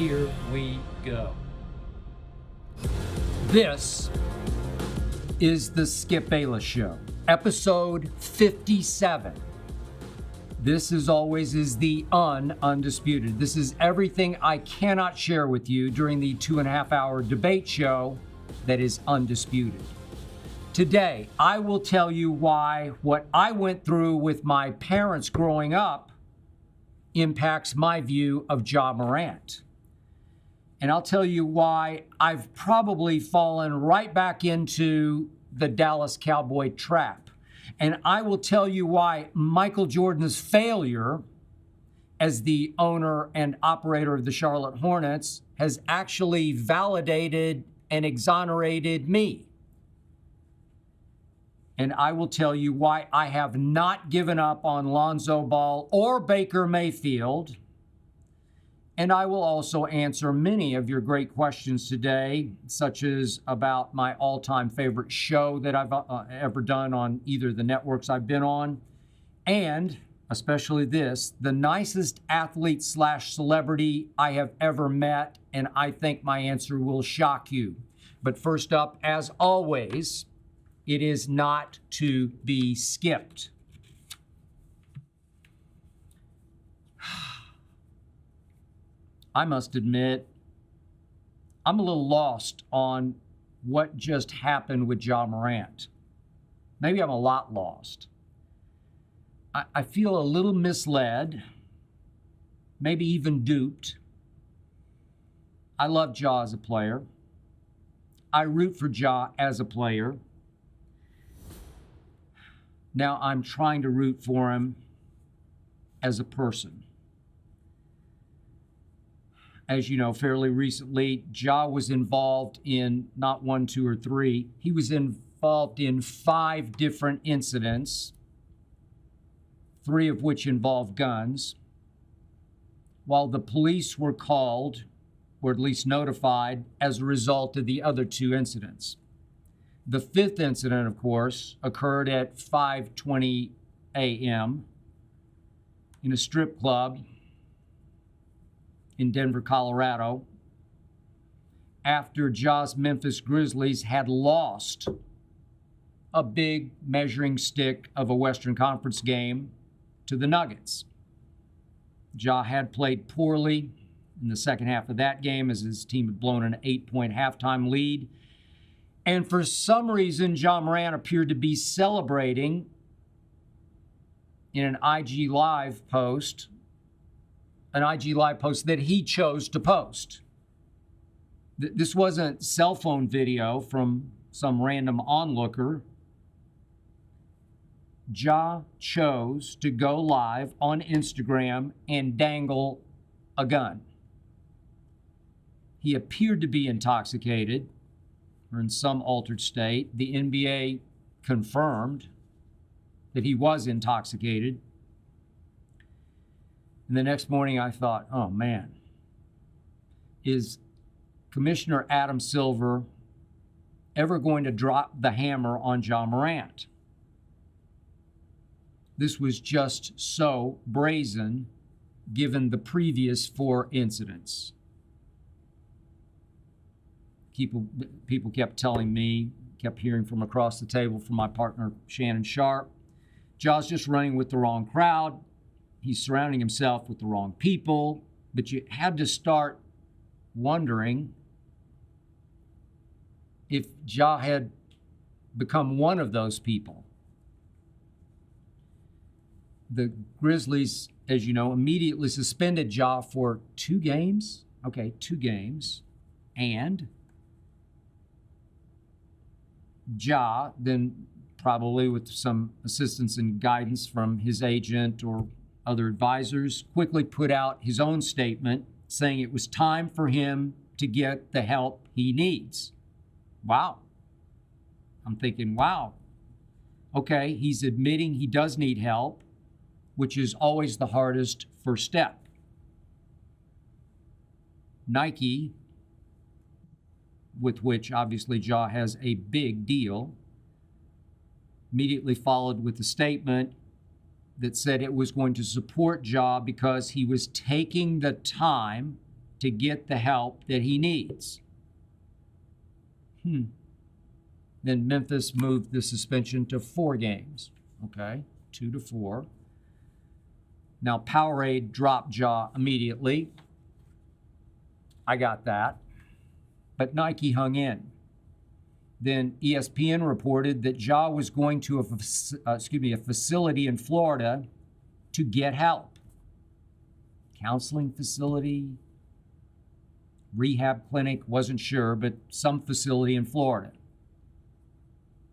Here we go. This is the Skip Bayless Show, episode 57. This, as always, is the Undisputed. This is everything I cannot share with you during the 2.5-hour debate show that is Undisputed. Today, I will tell you why what I went through with my parents growing up impacts my view of Ja Morant. And I'll tell you why I've probably fallen right back into the Dallas Cowboy trap. And I will tell you why Michael Jordan's failure as the owner and operator of the Charlotte Hornets has actually validated and exonerated me. And I will tell you why I have not given up on Lonzo Ball or Baker Mayfield. And I will also answer many of your great questions today, such as about my all-time favorite show that I've ever done on either the networks I've been on, and especially this, the nicest athlete / celebrity I have ever met, and I think my answer will shock you. But first up, as always, it is not to be skipped. I must admit, I'm a little lost on what just happened with Ja Morant. Maybe I'm a lot lost. I feel a little misled, maybe even duped. I love Ja as a player. I root for Ja as a player. Now I'm trying to root for him as a person. As you know, fairly recently, Ja was involved in not 1, 2, or 3. He was involved in 5 different incidents, 3 of which involved guns, while the police were called, or at least notified, as a result of the other 2 incidents. The 5th incident, of course, occurred at 5:20 a.m. in a strip club in Denver, Colorado, after Ja's Memphis Grizzlies had lost a big measuring stick of a Western Conference game to the Nuggets. Ja had played poorly in the second half of that game as his team had blown an 8-point halftime lead. And for some reason, Ja Morant appeared to be celebrating in an IG Live post that he chose to post. This wasn't cell phone video from some random onlooker. Ja chose to go live on Instagram and dangle a gun. He appeared to be intoxicated or in some altered state. The NBA confirmed that he was intoxicated. And the next morning I thought, oh man, is Commissioner Adam Silver ever going to drop the hammer on Ja Morant? This was just so brazen given the previous 4 incidents. People kept telling me, kept hearing from across the table from my partner, Shannon Sharp, Ja's just running with the wrong crowd. He's surrounding himself with the wrong people. But you had to start wondering if Ja had become one of those people. The Grizzlies, as you know, immediately suspended Ja for 2 games. Okay, 2 games. And Ja, then probably with some assistance and guidance from his agent or other advisors, quickly put out his own statement saying it was time for him to get the help he needs. Wow. I'm thinking, wow. Okay, he's admitting he does need help, which is always the hardest first step. Nike, with which obviously Ja has a big deal, immediately followed with a statement that said it was going to support Ja because he was taking the time to get the help that he needs. Then Memphis moved the suspension to 4 games. Okay, 2 to 4. Now Powerade dropped Ja immediately. I got that. But Nike hung in. Then ESPN reported that Ja was going to a facility in Florida to get help. Counseling facility, rehab clinic, wasn't sure, but some facility in Florida.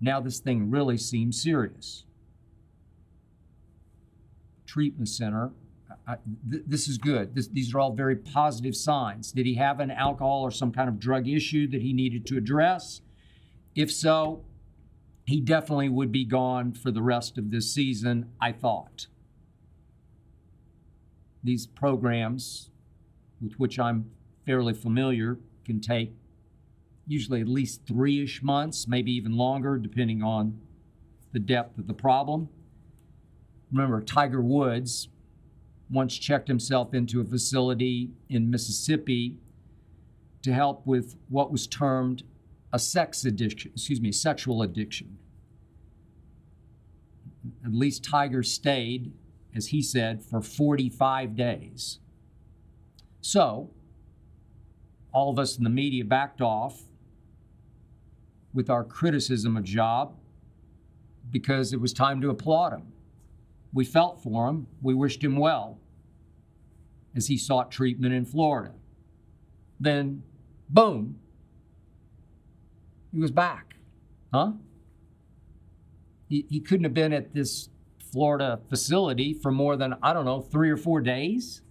Now this thing really seems serious. Treatment center. This is good. These are all very positive signs. Did he have an alcohol or some kind of drug issue that he needed to address? If so, he definitely would be gone for the rest of this season, I thought. These programs, with which I'm fairly familiar, can take usually at least 3-ish months, maybe even longer, depending on the depth of the problem. Remember, Tiger Woods once checked himself into a facility in Mississippi to help with what was termed a sexual addiction. At least Tiger stayed, as he said, for 45 days. So, all of us in the media backed off with our criticism of Ja because it was time to applaud him. We felt for him. We wished him well as he sought treatment in Florida. Then, boom, he was back. He couldn't have been at this Florida facility for more than, 3 or 4 days,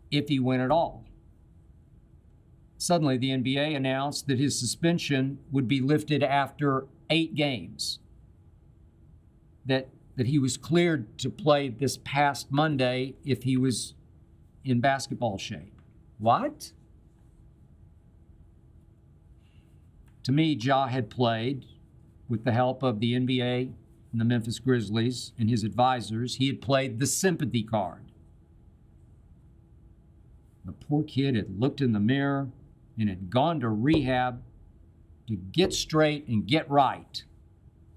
if he went at all. Suddenly, the NBA announced that his suspension would be lifted after 8 games. That he was cleared to play this past Monday if he was in basketball shape. What? To me, Ja had played with the help of the NBA and the Memphis Grizzlies and his advisors. He had played the sympathy card. The poor kid had looked in the mirror and had gone to rehab to get straight and get right,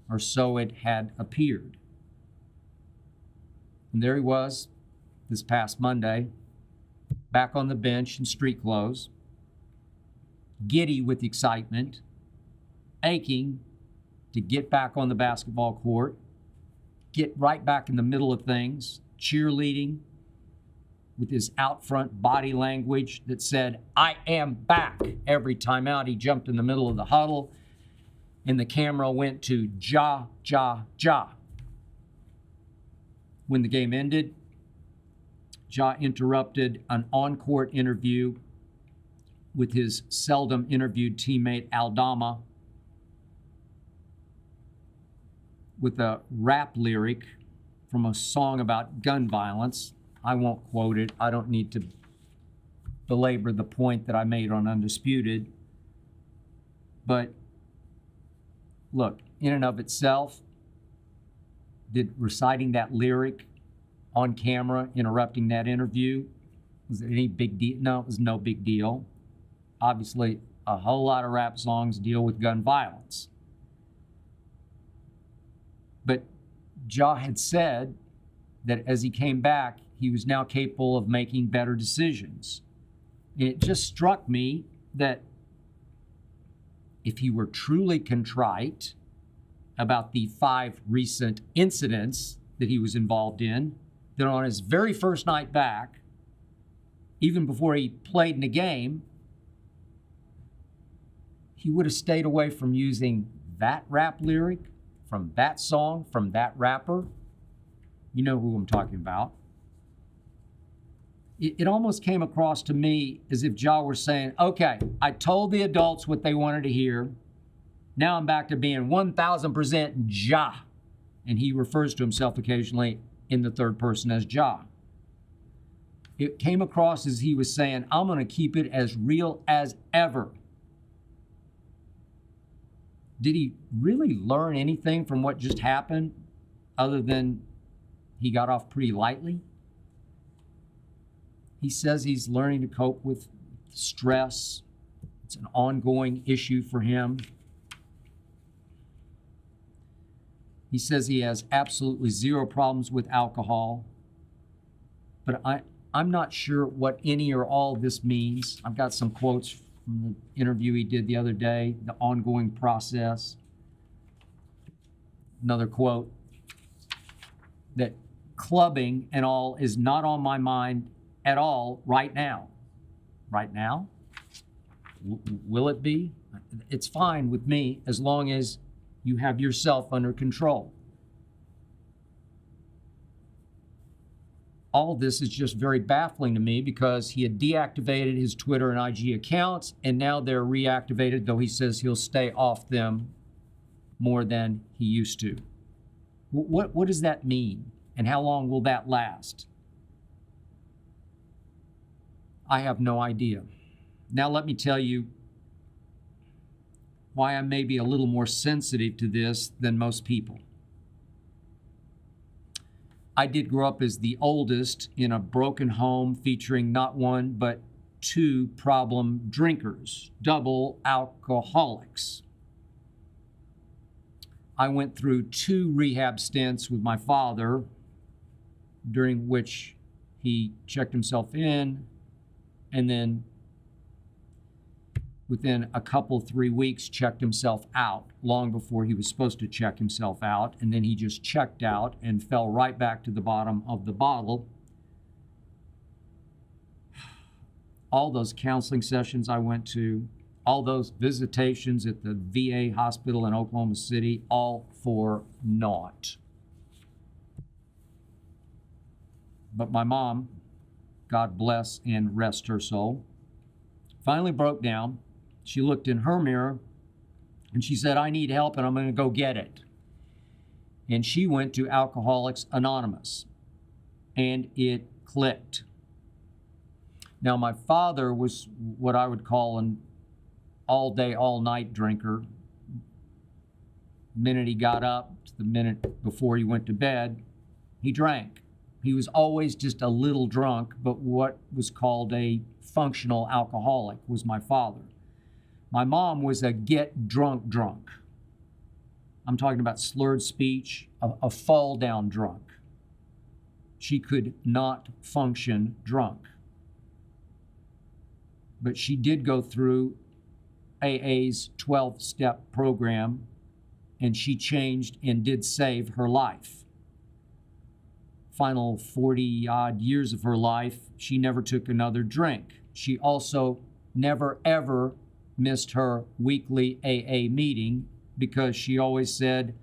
or so it had appeared. And there he was this past Monday, back on the bench in street clothes, giddy with excitement, aching to get back on the basketball court, get right back in the middle of things, cheerleading with his out front body language that said, "I am back." Every time out, he jumped in the middle of the huddle, and the camera went to Ja, Ja, Ja. When the game ended, Ja interrupted an on-court interview with his seldom interviewed teammate Aldama with a rap lyric from a song about gun violence. I won't quote it. I don't need to belabor the point that I made on Undisputed. But look, in and of itself, did reciting that lyric on camera, interrupting that interview, was it any big deal? No, it was no big deal. Obviously, a whole lot of rap songs deal with gun violence. But Ja had said that as he came back, he was now capable of making better decisions. And it just struck me that if he were truly contrite about the 5 recent incidents that he was involved in, then on his very first night back, even before he played in the game, he would have stayed away from using that rap lyric, from that song, from that rapper. You know who I'm talking about. It almost came across to me as if Ja were saying, okay, I told the adults what they wanted to hear. Now I'm back to being 1,000% Ja. And he refers to himself occasionally in the third person as Ja. It came across as he was saying, I'm going to keep it as real as ever. Did he really learn anything from what just happened other than he got off pretty lightly? He says he's learning to cope with stress. It's an ongoing issue for him. He says he has absolutely zero problems with alcohol. But I'm not sure what any or all this means. I've got some quotes from the interview he did the other day, the ongoing process. Another quote, that clubbing and all is not on my mind at all right now. Right now? Will it be? It's fine with me as long as you have yourself under control. All of this is just very baffling to me because he had deactivated his Twitter and IG accounts, and now they're reactivated, though he says he'll stay off them more than he used to. What does that mean, and how long will that last? I have no idea. Now let me tell you why I'm maybe a little more sensitive to this than most people. I did grow up as the oldest in a broken home featuring not one, but two problem drinkers, double alcoholics. I went through 2 rehab stints with my father, during which he checked himself in, and then within a couple, 3 weeks, checked himself out, long before he was supposed to check himself out. And then he just checked out and fell right back to the bottom of the bottle. All those counseling sessions I went to, all those visitations at the VA hospital in Oklahoma City, all for naught. But my mom, God bless and rest her soul, finally broke down. She looked in her mirror and she said, I need help and I'm going to go get it. And she went to Alcoholics Anonymous and it clicked. Now, my father was what I would call an all day, all night drinker. The minute he got up to the minute before he went to bed, he drank. He was always just a little drunk, but what was called a functional alcoholic was my father. My mom was a get drunk drunk. I'm talking about slurred speech, a fall down drunk. She could not function drunk. But she did go through AA's 12-step program, and she changed and did save her life. Final 40-odd years of her life, she never took another drink. She also never, ever missed her weekly AA meeting because she always said,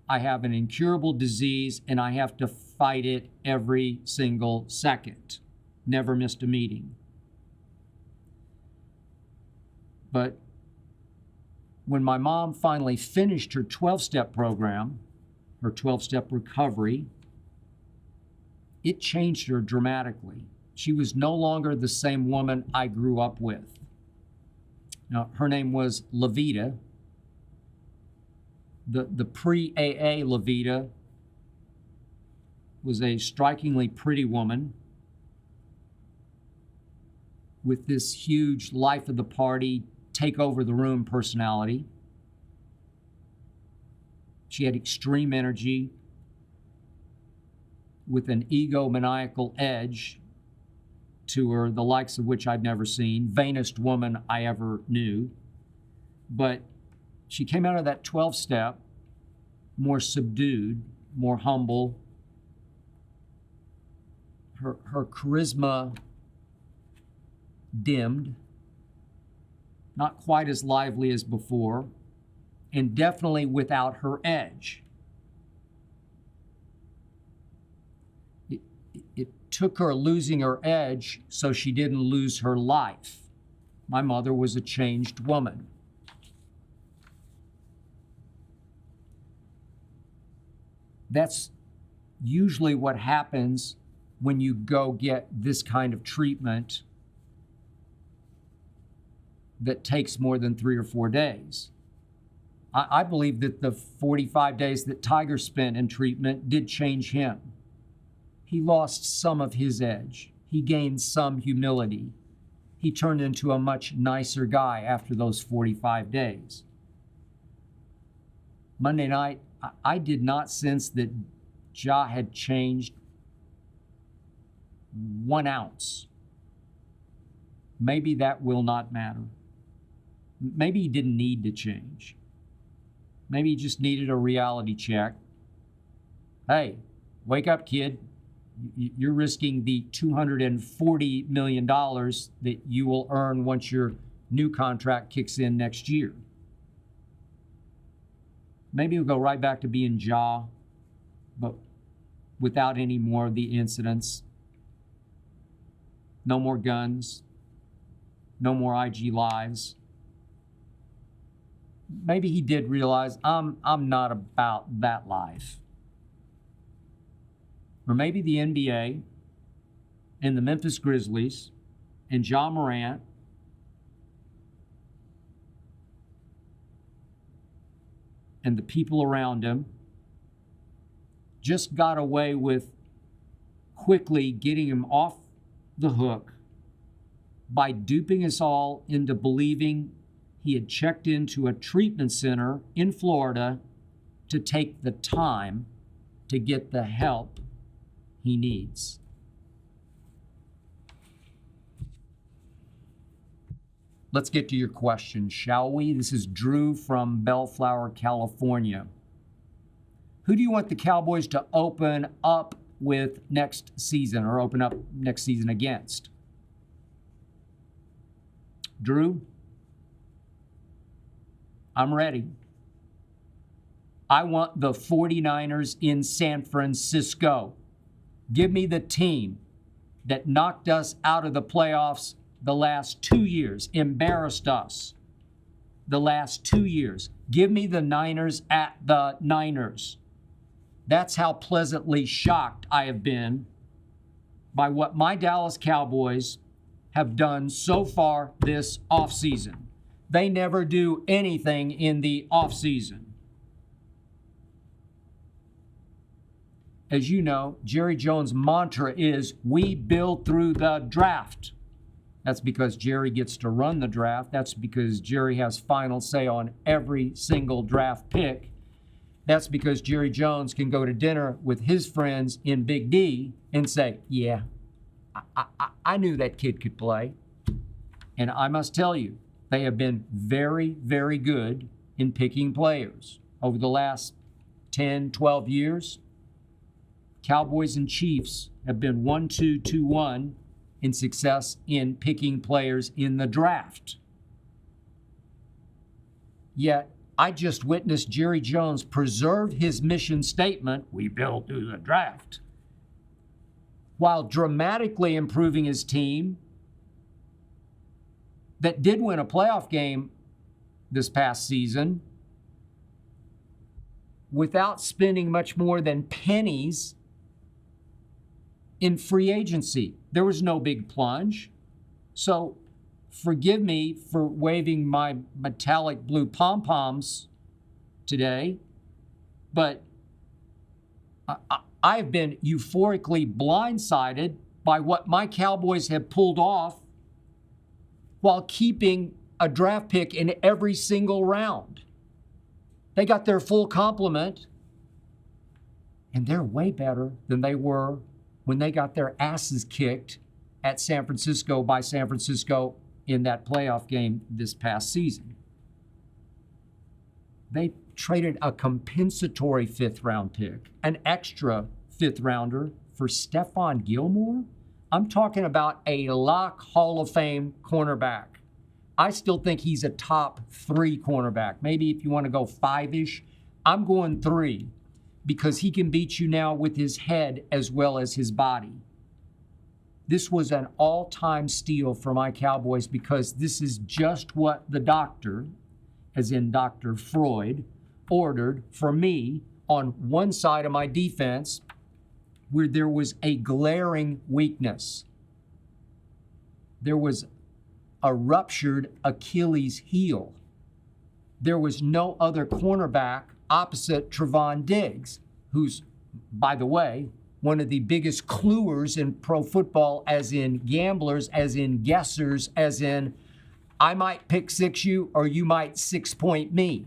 I have an incurable disease and I have to fight it every single second. Never missed a meeting. But when my mom finally finished her 12-step program, her 12-step recovery, it changed her dramatically. She was no longer the same woman I grew up with. Now, her name was Levita. The pre-AA Levita was a strikingly pretty woman with this huge life of the party, take over the room personality. She had extreme energy with an egomaniacal edge to her, the likes of which I'd never seen, vainest woman I ever knew. But she came out of that 12-step more subdued, more humble. Her charisma dimmed, not quite as lively as before, and definitely without her edge. It took her losing her edge so she didn't lose her life. My mother was a changed woman. That's usually what happens when you go get this kind of treatment that takes more than 3 or 4 days. I believe that the 45 days that Tiger spent in treatment did change him. He lost some of his edge. he gained some humility. He turned into a much nicer guy after those 45 days. Monday night, I did not sense that Ja had changed 1 ounce. Maybe that will not matter. Maybe he didn't need to change. Maybe he just needed a reality check. Hey, wake up, kid. You're risking the $240 million that you will earn once your new contract kicks in next year. Maybe he'll go right back to being Ja, but without any more of the incidents. No more guns. No more IG lives. Maybe he did realize I'm not about that life. Or maybe the NBA and the Memphis Grizzlies and Ja Morant and the people around him just got away with quickly getting him off the hook by duping us all into believing he had checked into a treatment center in Florida to take the time to get the help he needs. Let's get to your question, shall we? This is Drew from Bellflower, California. Who do you want the Cowboys to open up with next season, or open up next season against? Drew, I'm ready. I want the 49ers in San Francisco. Give me the team that knocked us out of the playoffs the last 2 years, embarrassed us the last 2 years. Give me the Niners at the Niners. That's how pleasantly shocked I have been by what my Dallas Cowboys have done so far this offseason. They never do anything in the offseason. As you know, Jerry Jones' mantra is, we build through the draft. That's because Jerry gets to run the draft. That's because Jerry has final say on every single draft pick. That's because Jerry Jones can go to dinner with his friends in Big D and say, yeah, I knew that kid could play. And I must tell you, they have been very, very good in picking players. Over the last 10, 12 years, Cowboys and Chiefs have been 1-2, 2-1 in success in picking players in the draft. Yet, I just witnessed Jerry Jones preserve his mission statement, we build through the draft, while dramatically improving his team that did win a playoff game this past season without spending much more than pennies in free agency. There was no big plunge. So forgive me for waving my metallic blue pom-poms today, but I've been euphorically blindsided by what my Cowboys have pulled off while keeping a draft pick in every single round. They got their full complement, and they're way better than they were when they got their asses kicked at San Francisco by San Francisco in that playoff game this past season. They traded a compensatory 5th round pick, an extra 5th rounder for Stephon Gilmore. I'm talking about a lock Hall of Fame cornerback. I still think he's a top 3 cornerback. Maybe if you want to go 5-ish, I'm going 3 because he can beat you now with his head as well as his body. This was an all-time steal for my Cowboys because this is just what the doctor, as in Dr. Freud, ordered for me on one side of my defense where there was a glaring weakness. There was a ruptured Achilles heel. There was no other cornerback opposite Trevon Diggs, who's, by the way, one of the biggest cluers in pro football, as in gamblers, as in guessers, as in I might pick six you or you might 6-point me.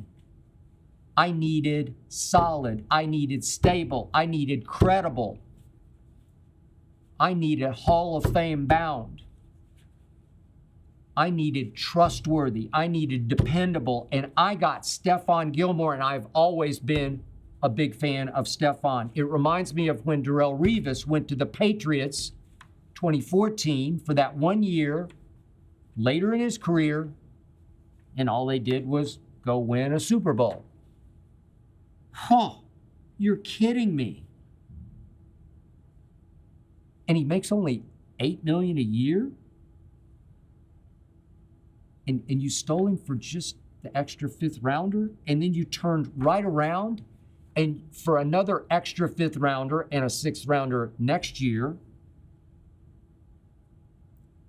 I needed solid. I needed stable. I needed credible. I needed Hall of Fame bound. I needed trustworthy. I needed dependable. And I got Stephon Gilmore, and I've always been a big fan of Stephon. It reminds me of when Darrelle Revis went to the Patriots 2014 for that 1 year later in his career, and all they did was go win a Super Bowl. Huh, you're kidding me. And he makes only $8 million a year? And you stole him for just the extra fifth rounder? And then you turned right around and for another extra fifth rounder and a sixth rounder next year,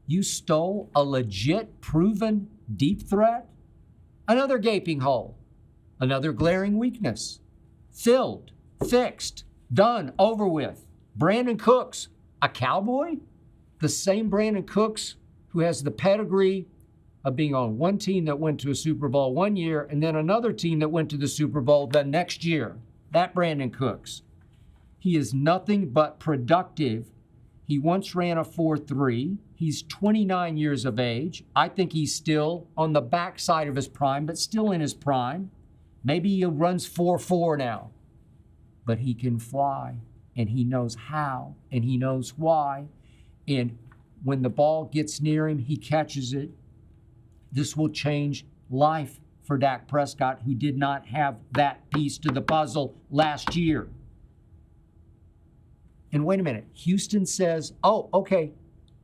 you stole a legit, proven deep threat? Another gaping hole, another glaring weakness. Filled, fixed, done, over with. Brandon Cooks, a Cowboy? The same Brandon Cooks who has the pedigree of being on one team that went to a Super Bowl 1 year and then another team that went to the Super Bowl the next year. That Brandon Cooks. He is nothing but productive. He once ran a 4.3. He's 29 years of age. I think he's still on the backside of his prime, but still in his prime. Maybe he runs 4.4 now. But he can fly, and he knows how, and he knows why. And when the ball gets near him, he catches it. This will change life for Dak Prescott, who did not have that piece to the puzzle last year. And wait a minute, Houston says, oh, okay,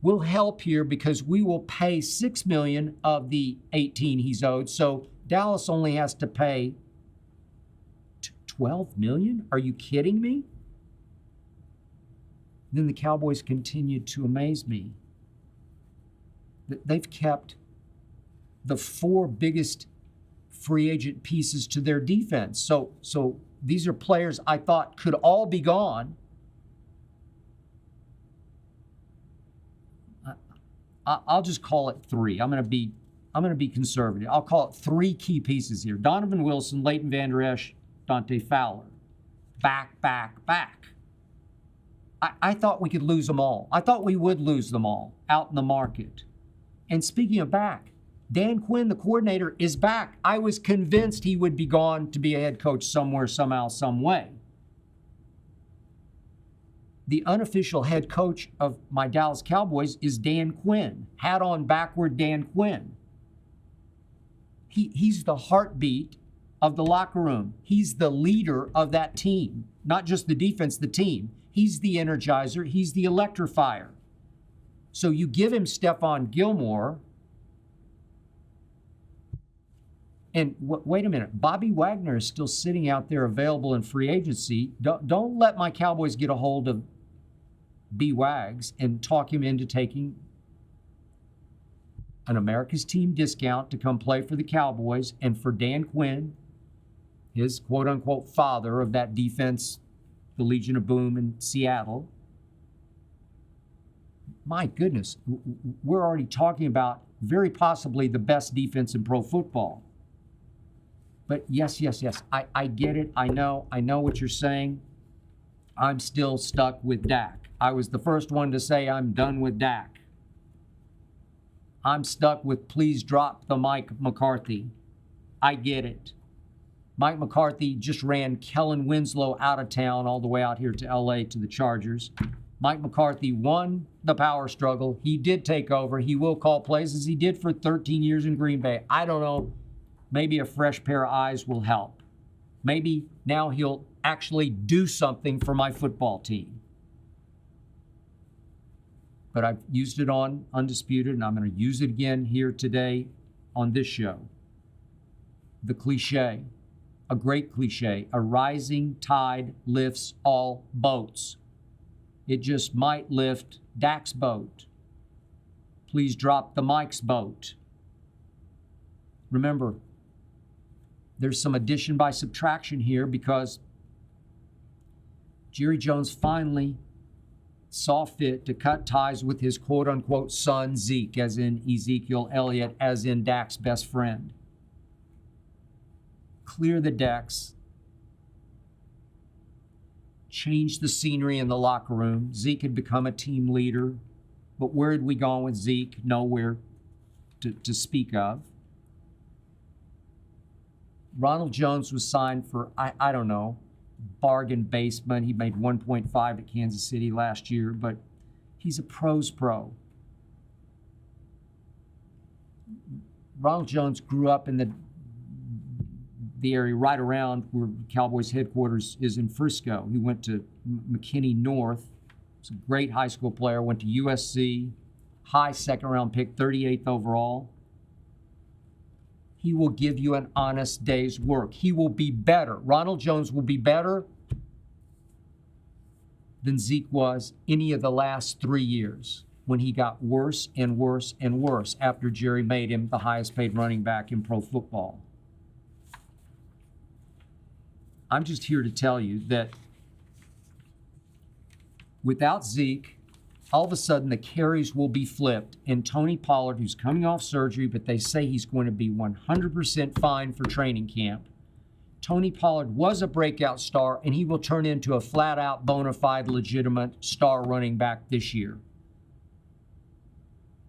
we'll help here because we will pay $6 million of the 18 he's owed. So Dallas only has to pay $12 million? Are you kidding me? Then the Cowboys continued to amaze me. They've kept the four biggest free agent pieces to their defense. So these are players I thought could all be gone. I'll just call it three. I'm going to be conservative. I'll call it three key pieces here: Donovan Wilson, Leighton Vander Esch, Dante Fowler. Back. I thought we could lose them all. I thought we would lose them all out in the market. And speaking of back, Dan Quinn, the coordinator, is back. I was convinced he would be gone to be a head coach somewhere, somehow, some way. The unofficial head coach of my Dallas Cowboys is Dan Quinn. Hat on backward, Dan Quinn. He's the heartbeat of the locker room. He's the leader of that team. Not just the defense, the team. He's the energizer. He's the electrifier. So you give him Stephon Gilmore. And wait a minute, Bobby Wagner is still sitting out there available in free agency. Don't let my Cowboys get a hold of B. Wags and talk him into taking an America's team discount to come play for the Cowboys, and for Dan Quinn, his quote-unquote father of that defense, the Legion of Boom in Seattle. My goodness, we're already talking about very possibly the best defense in pro football. But yes, I get it. I know what you're saying. I'm still stuck with Dak. I was the first one to say I'm done with Dak. I'm stuck with please drop the Mike McCarthy. I get it. Mike McCarthy just ran Kellen Winslow out of town all the way out here to LA to the Chargers. Mike McCarthy won the power struggle. He did take over. He will call plays as he did for 13 years in Green Bay. I don't know. Maybe a fresh pair of eyes will help. Maybe now he'll actually do something for my football team. But I've used it on Undisputed, and I'm going to use it again here today on this show. The cliche, a great cliche, a rising tide lifts all boats. It just might lift Dak's boat. Please drop the Mike's boat. Remember, there's some addition by subtraction here because Jerry Jones finally saw fit to cut ties with his quote-unquote son, Zeke, as in Ezekiel Elliott, as in Dak's best friend. Clear the decks. Change the scenery in the locker room. Zeke had become a team leader. But where had we gone with Zeke? Nowhere to speak of. Ronald Jones was signed for, I don't know, bargain basement. He made 1.5 at Kansas City last year, but he's a pro's pro. Ronald Jones grew up in the area right around where Cowboys headquarters is in Frisco. He went to McKinney North. He's a great high school player. Went to USC, high second-round pick, 38th overall. He will give you an honest day's work. He will be better. Ronald Jones will be better than Zeke was any of the last 3 years when he got worse and worse and worse after Jerry made him the highest paid running back in pro football. I'm just here to tell you that without Zeke, all of a sudden the carries will be flipped, and Tony Pollard, who's coming off surgery, but they say he's going to be 100% fine for training camp. Tony Pollard was a breakout star, and he will turn into a flat-out, bona fide, legitimate star running back this year.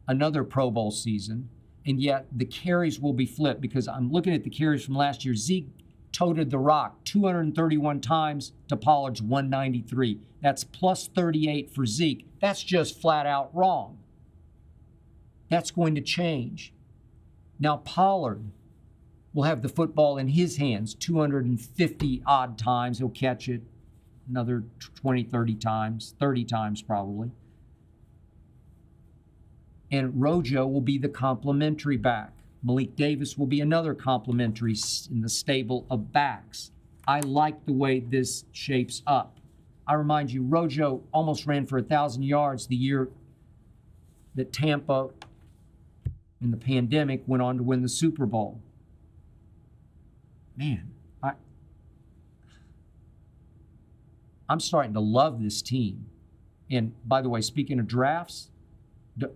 Another Pro Bowl season, and yet the carries will be flipped because I'm looking at the carries from last year. Zeke toted the rock 231 times to Pollard's 193. That's plus 38 for Zeke. That's just flat out wrong. That's going to change. Now Pollard will have the football in his hands 250 odd times. He'll catch it another 20, 30 times, 30 times probably. And Rojo will be the complimentary back. Malik Davis will be another complimentary in the stable of backs. I like the way this shapes up. I remind you, Rojo almost ran for 1,000 yards the year that Tampa, in the pandemic, went on to win the Super Bowl. Man, I'm starting to love this team. And by the way, speaking of drafts,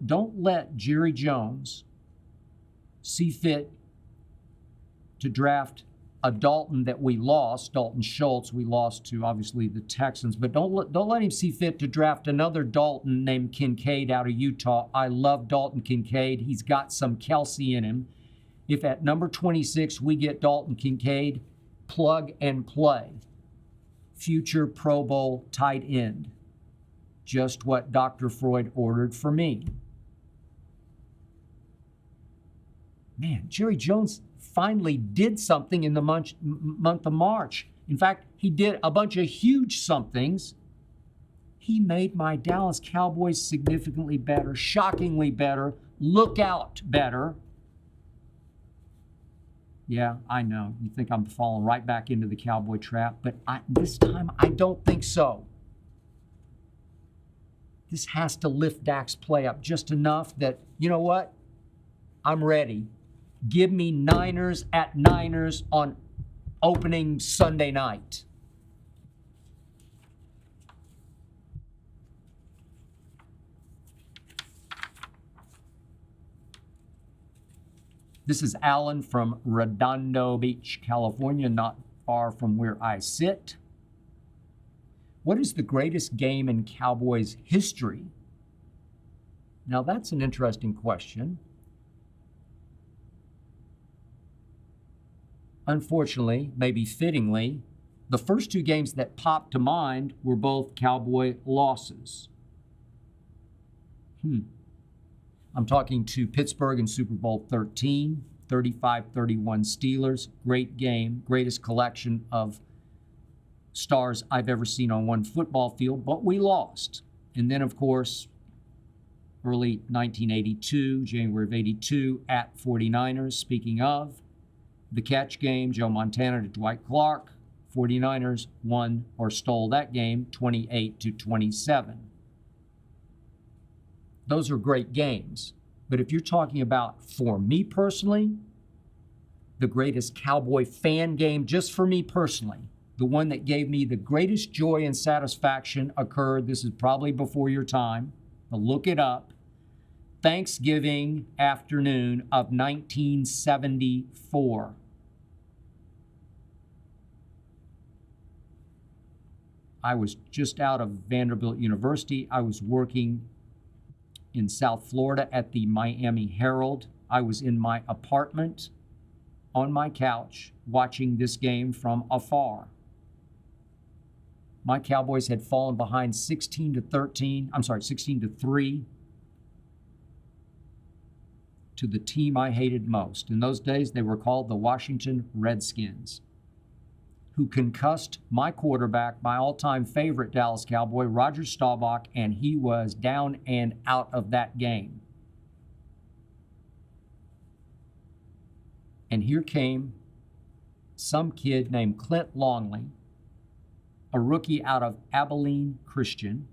don't let Jerry Jones see fit to draft a Dalton that we lost, Dalton Schultz, we lost to obviously the Texans, but don't let him see fit to draft another Dalton named Kincaid out of Utah. I love Dalton Kincaid. He's got some Kelsey in him. If at number 26 we get Dalton Kincaid, plug and play. Future Pro Bowl tight end. Just what Dr. Freud ordered for me. Man, Jerry Jones finally did something in the month of March. In fact, he did a bunch of huge somethings. He made my Dallas Cowboys significantly better, shockingly better, look out better. Yeah, I know. You think I'm falling right back into the Cowboy trap, but this time I don't think so. This has to lift Dak's play up just enough that, you know what? I'm ready. Give me Niners at Niners on opening Sunday night. This is Alan from Redondo Beach, California, not far from where I sit. What is the greatest game in Cowboys history? Now, that's an interesting question. Unfortunately, maybe fittingly, the first two games that popped to mind were both Cowboy losses. I'm talking to Pittsburgh in Super Bowl 13, 35-31 Steelers. Great game, greatest collection of stars I've ever seen on one football field, but we lost. And then, of course, early 1982, January of 82, at 49ers. Speaking of, the catch game, Joe Montana to Dwight Clark. 49ers won or stole that game 28-27. Those are great games. But if you're talking about, for me personally, the greatest Cowboy fan game, just for me personally, the one that gave me the greatest joy and satisfaction occurred, this is probably before your time, but look it up, Thanksgiving afternoon of 1974. I was just out of Vanderbilt University. I was working in South Florida at the Miami Herald. I was in my apartment on my couch watching this game from afar. My Cowboys had fallen behind 16 to 3 to the team I hated most. In those days, they were called the Washington Redskins, who concussed my quarterback, my all-time favorite Dallas Cowboy, Roger Staubach, and he was down and out of that game. And here came some kid named Clint Longley, a rookie out of Abilene Christian,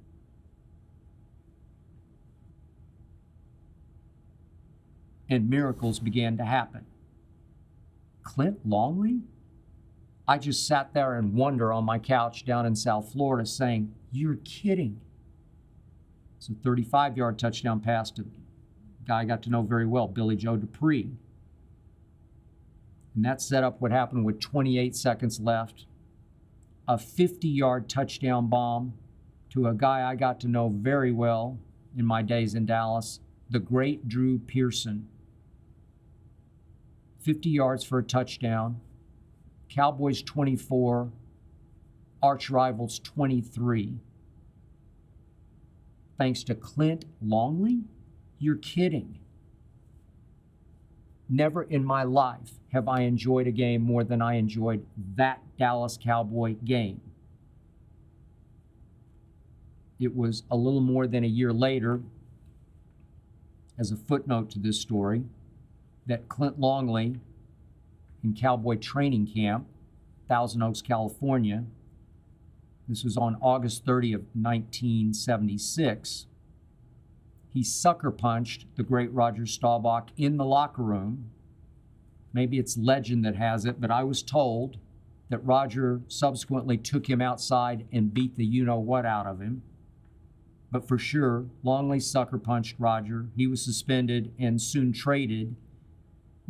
and miracles began to happen. Clint Longley? I just sat there in wonder on my couch down in South Florida saying, you're kidding. It's a 35-yard touchdown pass to a guy I got to know very well, Billy Joe Dupree. And that set up what happened with 28 seconds left. A 50-yard touchdown bomb to a guy I got to know very well in my days in Dallas, the great Drew Pearson. 50 yards for a touchdown. Cowboys 24, arch rivals 23. Thanks to Clint Longley? You're kidding. Never in my life have I enjoyed a game more than I enjoyed that Dallas Cowboy game. It was a little more than a year later, as a footnote to this story, that Clint Longley in Cowboy training camp, Thousand Oaks, California, this was on August 30 of 1976, he sucker punched the great Roger Staubach in the locker room. Maybe it's legend that has it, but I was told that Roger subsequently took him outside and beat the you-know-what out of him. But for sure, Longley sucker punched Roger. He was suspended and soon traded,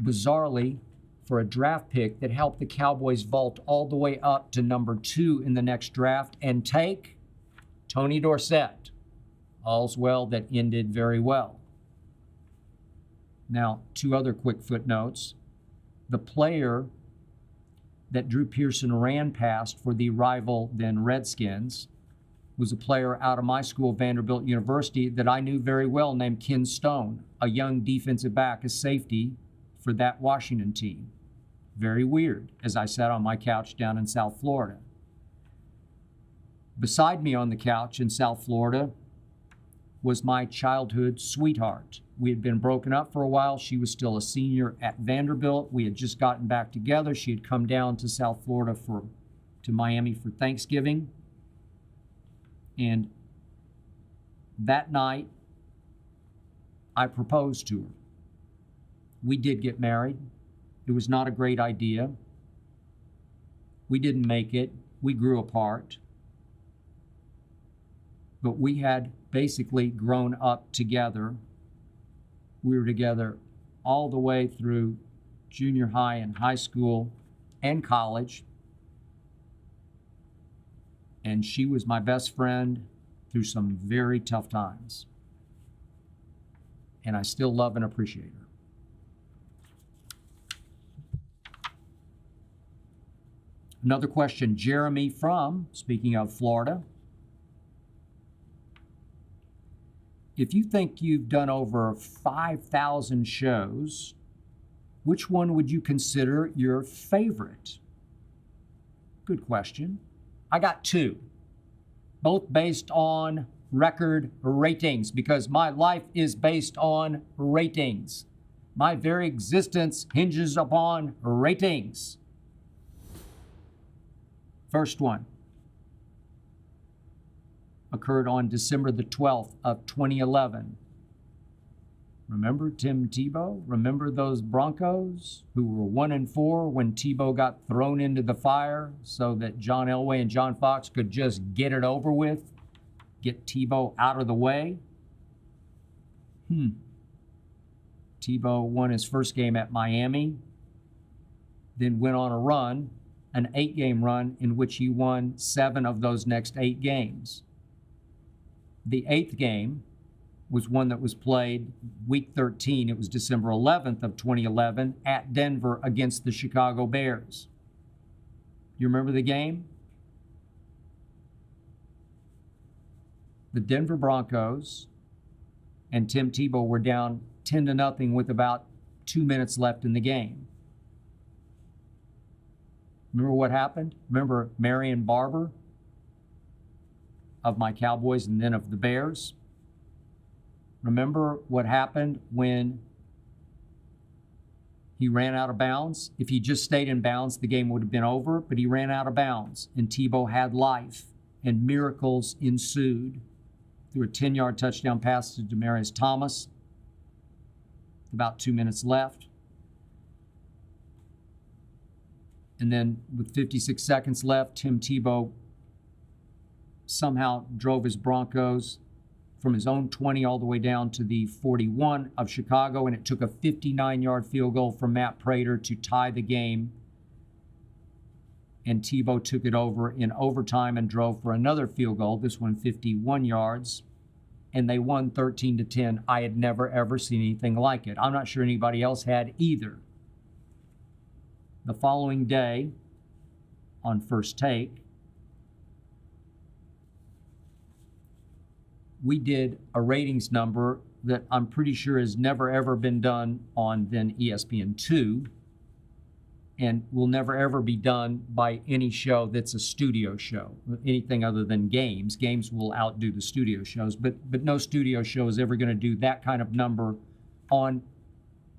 bizarrely, for a draft pick that helped the Cowboys vault all the way up to number 2 in the next draft and take Tony Dorsett. All's well that ended very well. Now, 2 other quick footnotes. The player that Drew Pearson ran past for the rival then Redskins was a player out of my school, Vanderbilt University, that I knew very well named Ken Stone, a young defensive back, a safety for that Washington team. Very weird, as I sat on my couch down in South Florida. Beside me on the couch in South Florida was my childhood sweetheart. We had been broken up for a while. She was still a senior at Vanderbilt. We had just gotten back together. She had come down to South Florida to Miami for Thanksgiving. And that night, I proposed to her. We did get married. It was not a great idea. We didn't make it. We grew apart. But we had basically grown up together. We were together all the way through junior high and high school and college. And she was my best friend through some very tough times. And I still love and appreciate her. Another question, Jeremy from, speaking of Florida. If you think you've done over 5,000 shows, which one would you consider your favorite? Good question. I got 2, both based on record ratings, because my life is based on ratings. My very existence hinges upon ratings. First one occurred on December the 12th of 2011. Remember Tim Tebow? Remember those Broncos who were 1-4 when Tebow got thrown into the fire so that John Elway and John Fox could just get it over with, get Tebow out of the way? Tebow won his first game at Miami, then went on a run, an 8-game run in which he won 7 of those next 8 games. The 8th game was one that was played week 13. It was December 11th of 2011 at Denver against the Chicago Bears. You remember the game? The Denver Broncos and Tim Tebow were down 10-0 with about 2 minutes left in the game. Remember what happened? Remember Marion Barber of my Cowboys and then of the Bears? Remember what happened when he ran out of bounds? If he just stayed in bounds, the game would have been over, but he ran out of bounds, and Tebow had life, and miracles ensued through a 10-yard touchdown pass to Demaryius Thomas. About 2 minutes left. And then with 56 seconds left, Tim Tebow somehow drove his Broncos from his own 20 all the way down to the 41 of Chicago, and it took a 59-yard field goal from Matt Prater to tie the game. And Tebow took it over in overtime and drove for another field goal, this one 51 yards, and they won 13-10. I had never, ever seen anything like it. I'm not sure anybody else had either. The following day, on First Take, we did a ratings number that I'm pretty sure has never, ever been done on then ESPN2 and will never, ever be done by any show that's a studio show, anything other than games. Games will outdo the studio shows, but no studio show is ever going to do that kind of number on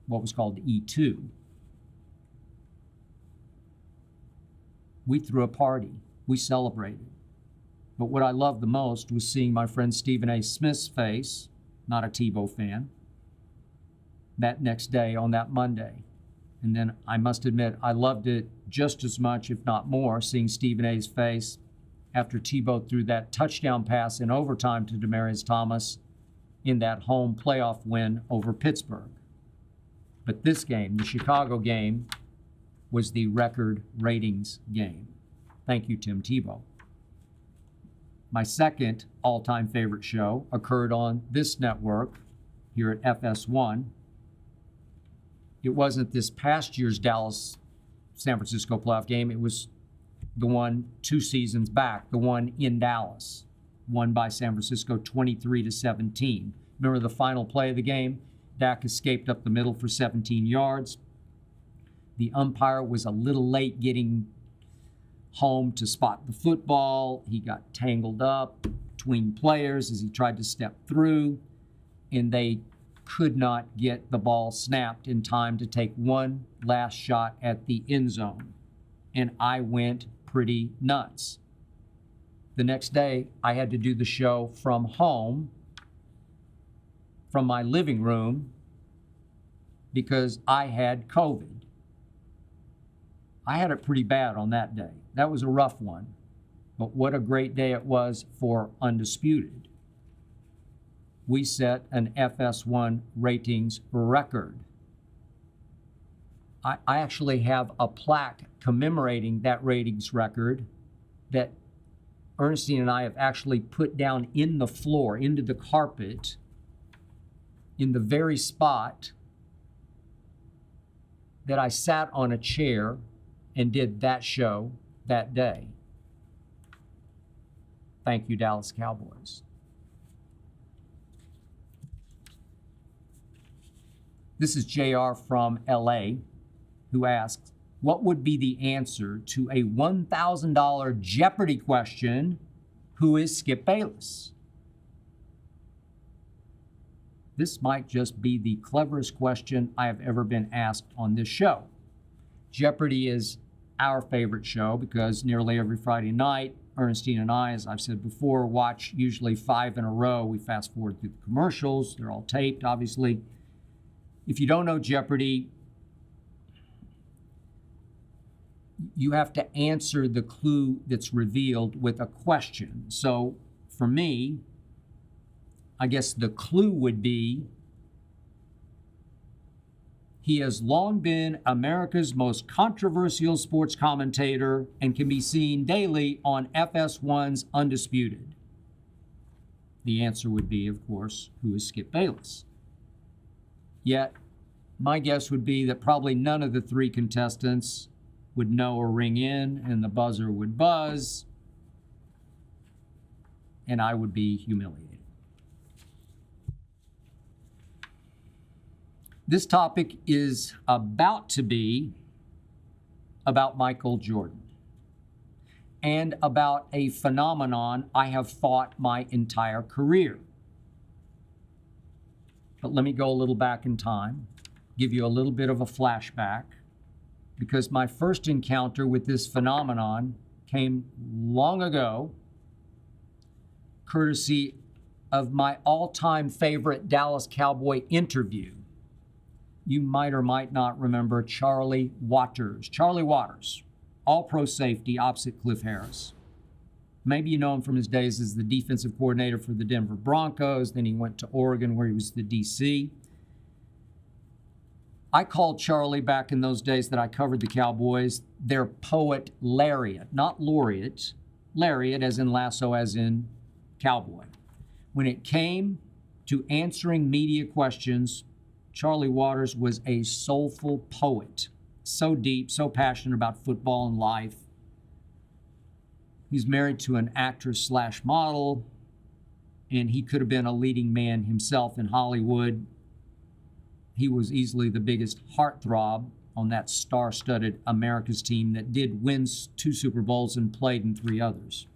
what was called E2. We threw a party. We celebrated. But what I loved the most was seeing my friend Stephen A. Smith's face, not a Tebow fan, that next day on that Monday. And then I must admit, I loved it just as much, if not more, seeing Stephen A.'s face after Tebow threw that touchdown pass in overtime to Demaryius Thomas in that home playoff win over Pittsburgh. But this game, the Chicago game, was the record ratings game. Thank you, Tim Tebow. My second all-time favorite show occurred on this network here at FS1. It wasn't this past year's Dallas-San Francisco playoff game. It was the one 2 seasons back, the one in Dallas, won by San Francisco 23-17. Remember the final play of the game? Dak escaped up the middle for 17 yards. The umpire was a little late getting home to spot the football. He got tangled up between players as he tried to step through, and they could not get the ball snapped in time to take one last shot at the end zone. And I went pretty nuts. The next day, I had to do the show from home, from my living room, because I had COVID. I had it pretty bad on that day. That was a rough one. But what a great day it was for Undisputed. We set an FS1 ratings record. I actually have a plaque commemorating that ratings record that Ernestine and I have actually put down in the floor, into the carpet, in the very spot that I sat on a chair and did that show that day. Thank you, Dallas Cowboys. This is JR from LA, who asks, what would be the answer to a $1,000 Jeopardy question? Who is Skip Bayless? This might just be the cleverest question I have ever been asked on this show. Jeopardy is our favorite show because nearly every Friday night, Ernestine and I, as I've said before, watch usually 5 in a row. We fast forward through the commercials. They're all taped, obviously. If you don't know Jeopardy, you have to answer the clue that's revealed with a question. So for me, I guess the clue would be, he has long been America's most controversial sports commentator and can be seen daily on FS1's Undisputed. The answer would be, of course, who is Skip Bayless? Yet, my guess would be that probably none of the three contestants would know or ring in, and the buzzer would buzz, and I would be humiliated. This topic is about to be about Michael Jordan and about a phenomenon I have fought my entire career. But let me go a little back in time, give you a little bit of a flashback, because my first encounter with this phenomenon came long ago, courtesy of my all-time favorite Dallas Cowboy interview. You might or might not remember Charlie Waters. Charlie Waters, all-pro safety opposite Cliff Harris. Maybe you know him from his days as the defensive coordinator for the Denver Broncos. Then he went to Oregon where he was the DC. I called Charlie back in those days that I covered the Cowboys their poet laureate, not laureate, laureate as in lasso as in cowboy. When it came to answering media questions, Charlie Waters was a soulful poet, so deep, so passionate about football and life. He's married to an actress/model, and he could have been a leading man himself in Hollywood. He was easily the biggest heartthrob on that star-studded America's team that did win 2 Super Bowls and played in 3 others.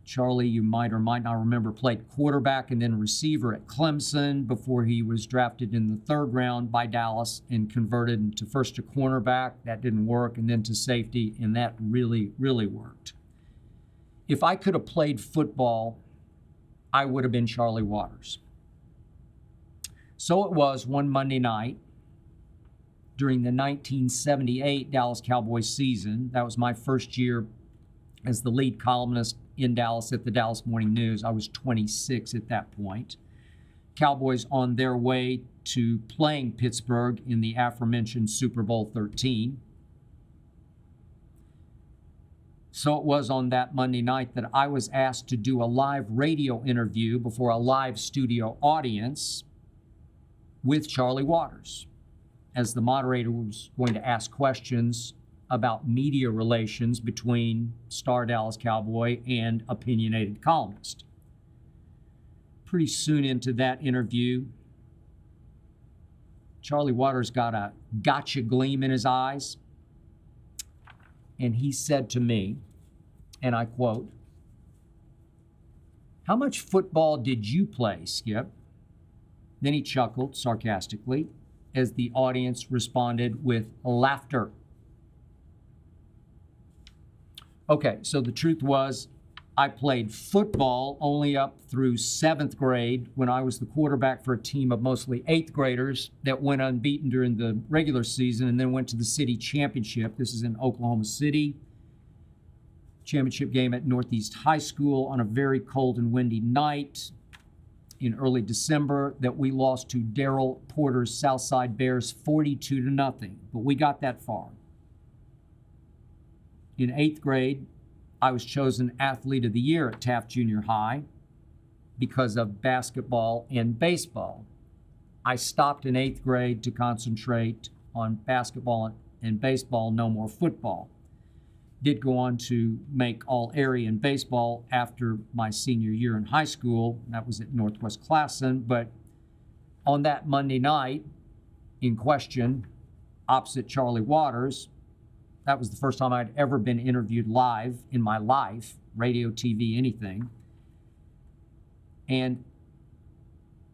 Charlie, you might or might not remember, played quarterback and then receiver at Clemson before he was drafted in the 3rd round by Dallas and converted into first to cornerback. That didn't work, and then to safety, and that really, really worked. If I could have played football, I would have been Charlie Waters. So it was one Monday night during the 1978 Dallas Cowboys season. That was my first year as the lead columnist in Dallas at the Dallas Morning News. I was 26 at that point. Cowboys on their way to playing Pittsburgh in the aforementioned Super Bowl 13. So it was on that Monday night that I was asked to do a live radio interview before a live studio audience with Charlie Waters, as the moderator was going to ask questions about media relations between star Dallas Cowboy and opinionated columnist. Pretty soon into that interview, Charlie Waters got a gotcha gleam in his eyes, and he said to me, and I quote, "How much football did you play, Skip?" Then he chuckled sarcastically as the audience responded with laughter. Okay, so the truth was, I played football only up through 7th grade when I was the quarterback for a team of mostly 8th graders that went unbeaten during the regular season and then went to the city championship. This is in Oklahoma City. Championship game at Northeast High School on a very cold and windy night in early December that we lost to Darryl Porter's Southside Bears 42-0, but we got that far. In 8th grade, I was chosen Athlete of the Year at Taft Junior High because of basketball and baseball. I stopped in 8th grade to concentrate on basketball and baseball, no more football. Did go on to make All-Area in baseball after my senior year in high school. That was at Northwest Classen. But on that Monday night in question, opposite Charlie Waters, that was the first time I'd ever been interviewed live in my life, radio, TV, anything. And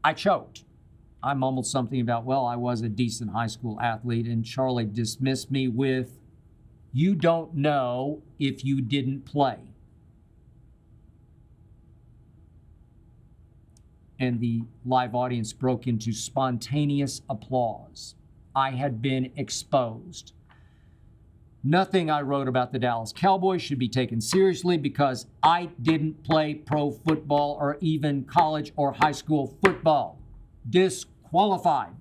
I choked. I mumbled something about, well, I was a decent high school athlete, and Charlie dismissed me with, "You don't know if you didn't play." and the live audience broke into spontaneous applause. I had been exposed. Nothing I wrote about the Dallas Cowboys should be taken seriously because I didn't play pro football or even college or high school football. Disqualified.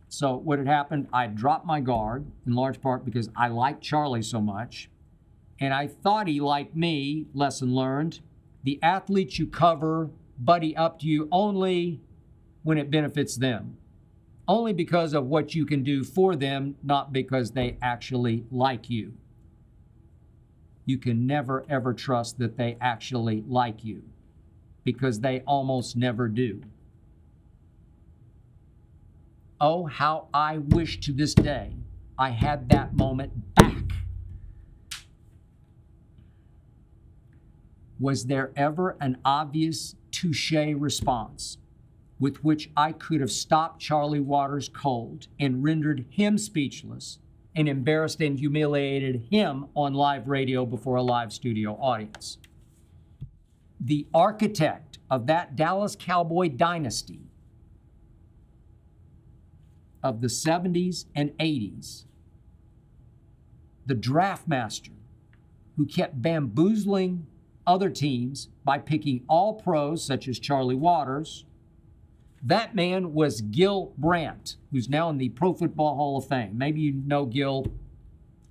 So what had happened, I dropped my guard, in large part because I liked Charlie so much, and I thought he liked me. Lesson learned. The athletes you cover buddy up to you only when it benefits them. Only because of what you can do for them, not because they actually like you. You can never, ever trust that they actually like you, because they almost never do. Oh, how I wish to this day I had that moment back. Was there ever an obvious touche response with which I could have stopped Charlie Waters cold and rendered him speechless and embarrassed and humiliated him on live radio before a live studio audience? The architect of that Dallas Cowboy dynasty of the 70s and 80s, the draft master who kept bamboozling other teams by picking all pros such as Charlie Waters, that man was Gil Brandt, who's now in the Pro Football Hall of Fame. Maybe you know Gil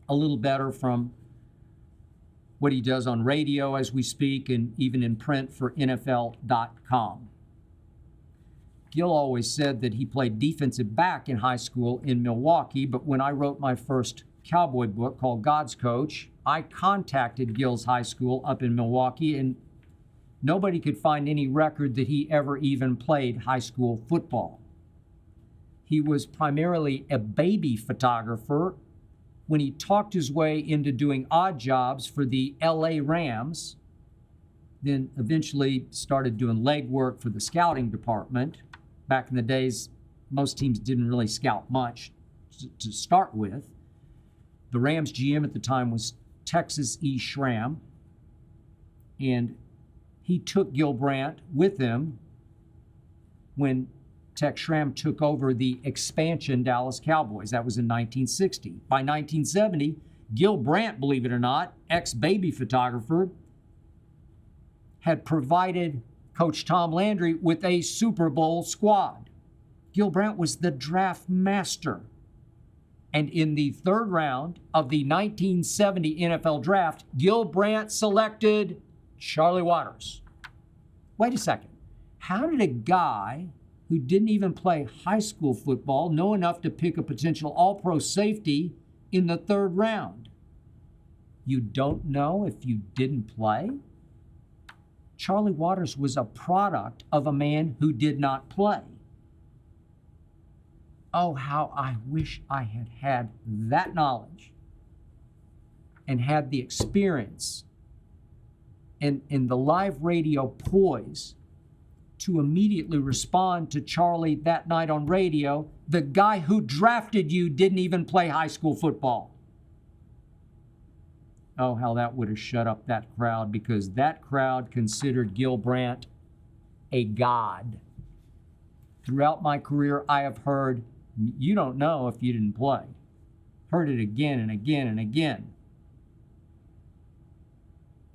a little better from what he does on radio as we speak and even in print for NFL.com. Gil always said that he played defensive back in high school in Milwaukee, but when I wrote my first cowboy book called God's Coach, I contacted Gil's high school up in Milwaukee, and nobody could find any record that he ever even played high school football. He was primarily a baby photographer. When he talked his way into doing odd jobs for the LA Rams, then eventually started doing legwork for the scouting department. Back in the days, most teams didn't really scout much to start with. The Rams GM at the time was Texas E. Schramm, and he took Gil Brandt with him when Tex Schramm took over the expansion Dallas Cowboys. That was in 1960. By 1970, Gil Brandt, believe it or not, ex-baby photographer, had provided Coach Tom Landry with a Super Bowl squad. Gil Brandt was the draft master. And in the third round of the 1970 NFL draft, Gil Brandt selected Charlie Waters. Wait a second. How did a guy who didn't even play high school football know enough to pick a potential all-pro safety in the third round? You don't know if you didn't play? Charlie Waters was a product of a man who did not play. Oh, how I wish I had had that knowledge and had the experience and the live radio poise to immediately respond to Charlie that night on radio. The guy who drafted you didn't even play high school football. Oh, how that would have shut up that crowd, because that crowd considered Gil Brandt a god. Throughout my career, I have heard, "You don't know if you didn't play." Heard it again and again and again.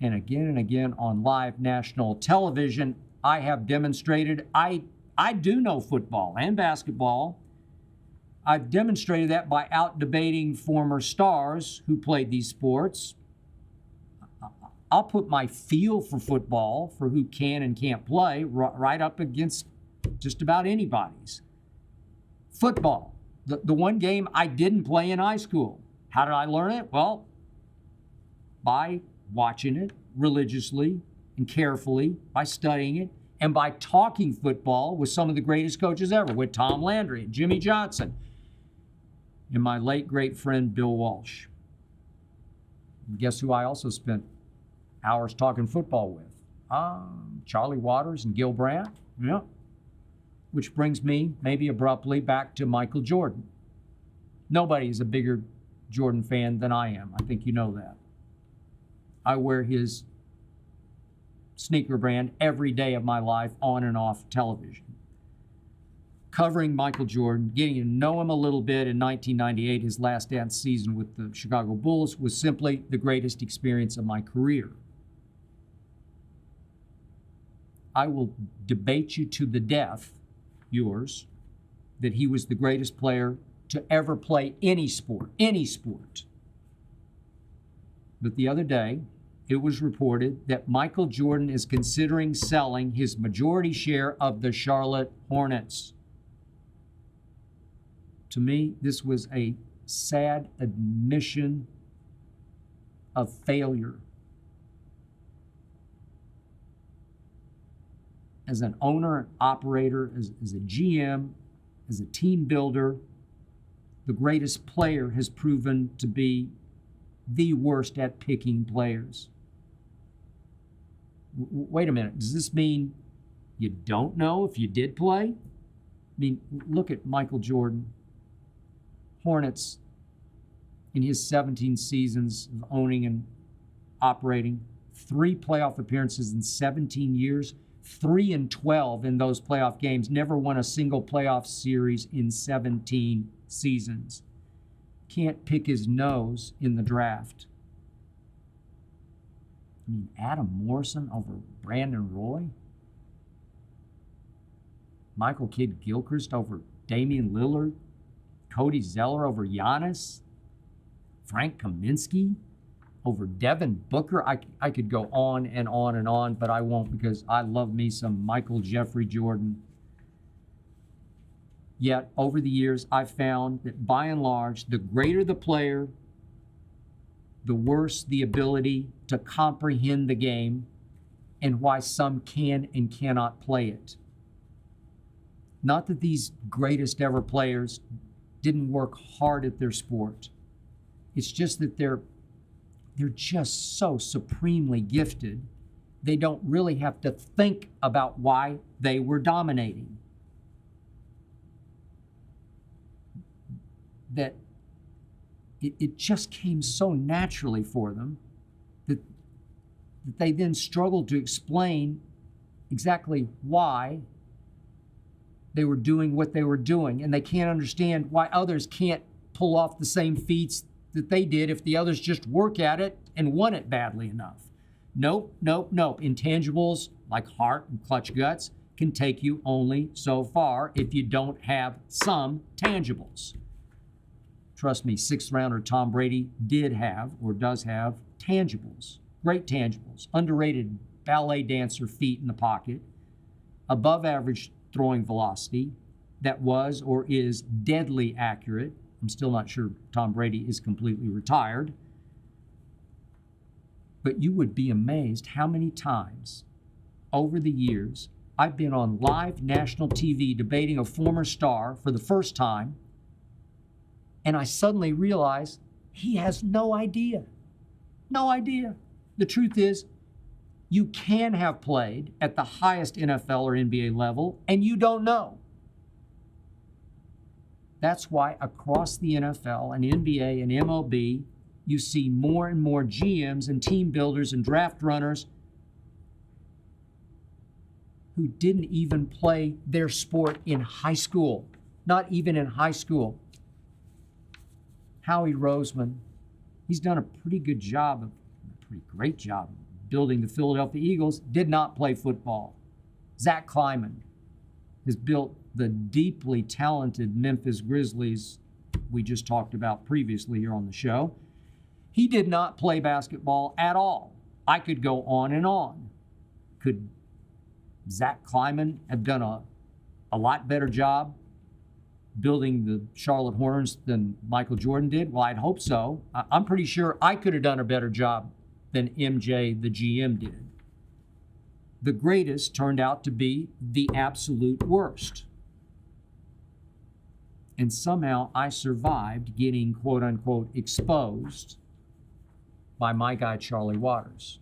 And again on live national television. I have demonstrated I do know football and basketball. I've demonstrated that by out-debating former stars who played these sports. I'll put my feel for football, for who can and can't play, right up against just about anybody's. Football, the one game I didn't play in high school. How did I learn it? Well, by watching it religiously and carefully, by studying it, and by talking football with some of the greatest coaches ever, with Tom Landry and Jimmy Johnson, and my late great friend Bill Walsh. And guess who I also spent hours talking football with? Charlie Waters and Gil Brandt. Yeah. Which brings me, maybe abruptly, back to Michael Jordan. Nobody is a bigger Jordan fan than I am. I think you know that. I wear his sneaker brand every day of my life on and off television. Covering Michael Jordan, getting to know him a little bit in 1998, his last dance season with the Chicago Bulls, was simply the greatest experience of my career. I will debate you to the death, yours, that he was the greatest player to ever play any sport, any sport. But the other day, it was reported that Michael Jordan is considering selling his majority share of the Charlotte Hornets. To me, this was a sad admission of failure. As an owner and operator, as a GM, as a team builder, the greatest player has proven to be the worst at picking players. Wait a minute, does this mean you don't know if you did play? I mean, look at Michael Jordan. Hornets, in his 17 seasons of owning and operating, 3 playoff appearances in 17 years, 3-12 in those playoff games, never won a single playoff series in 17 seasons. Can't pick his nose in the draft. I mean, Adam Morrison over Brandon Roy? Michael Kidd-Gilchrist over Damian Lillard? Cody Zeller over Giannis? Frank Kaminsky over Devin Booker? I could go on and on and on, but I won't because I love me some Michael Jeffrey Jordan. Yet, over the years, I've found that by and large, the greater the player, the worse the ability to comprehend the game and why some can and cannot play it. Not that these greatest ever players didn't work hard at their sport. It's just that they're just so supremely gifted, they don't really have to think about why they were dominating. That it just came so naturally for them that they then struggled to explain exactly why they were doing what they were doing, and they can't understand why others can't pull off the same feats that they did if the others just work at it and want it badly enough. Nope. Intangibles like heart and clutch guts can take you only so far if you don't have some tangibles. Trust me, 6th rounder Tom Brady did have, or does have, tangibles. Great tangibles. Underrated ballet dancer feet in the pocket. Above average throwing velocity that was or is deadly accurate. I'm still not sure Tom Brady is completely retired. But you would be amazed how many times over the years I've been on live national TV debating a former star for the first time, and I suddenly realize he has no idea. No idea. The truth is, you can have played at the highest NFL or NBA level, and you don't know. That's why across the NFL and NBA and MLB, you see more and more GMs and team builders and draft runners who didn't even play their sport in high school. Not even in high school. Howie Roseman, he's done a pretty great job building the Philadelphia Eagles, did not play football. Zach Kleiman has built the deeply talented Memphis Grizzlies we just talked about previously here on the show. He did not play basketball at all. I could go on and on. Could Zach Kleiman have done a lot better job building the Charlotte Hornets than Michael Jordan did? Well, I'd hope so. I'm pretty sure I could have done a better job than MJ, the GM, did. The greatest turned out to be the absolute worst. And somehow I survived getting, quote unquote, exposed by my guy, Charlie Waters.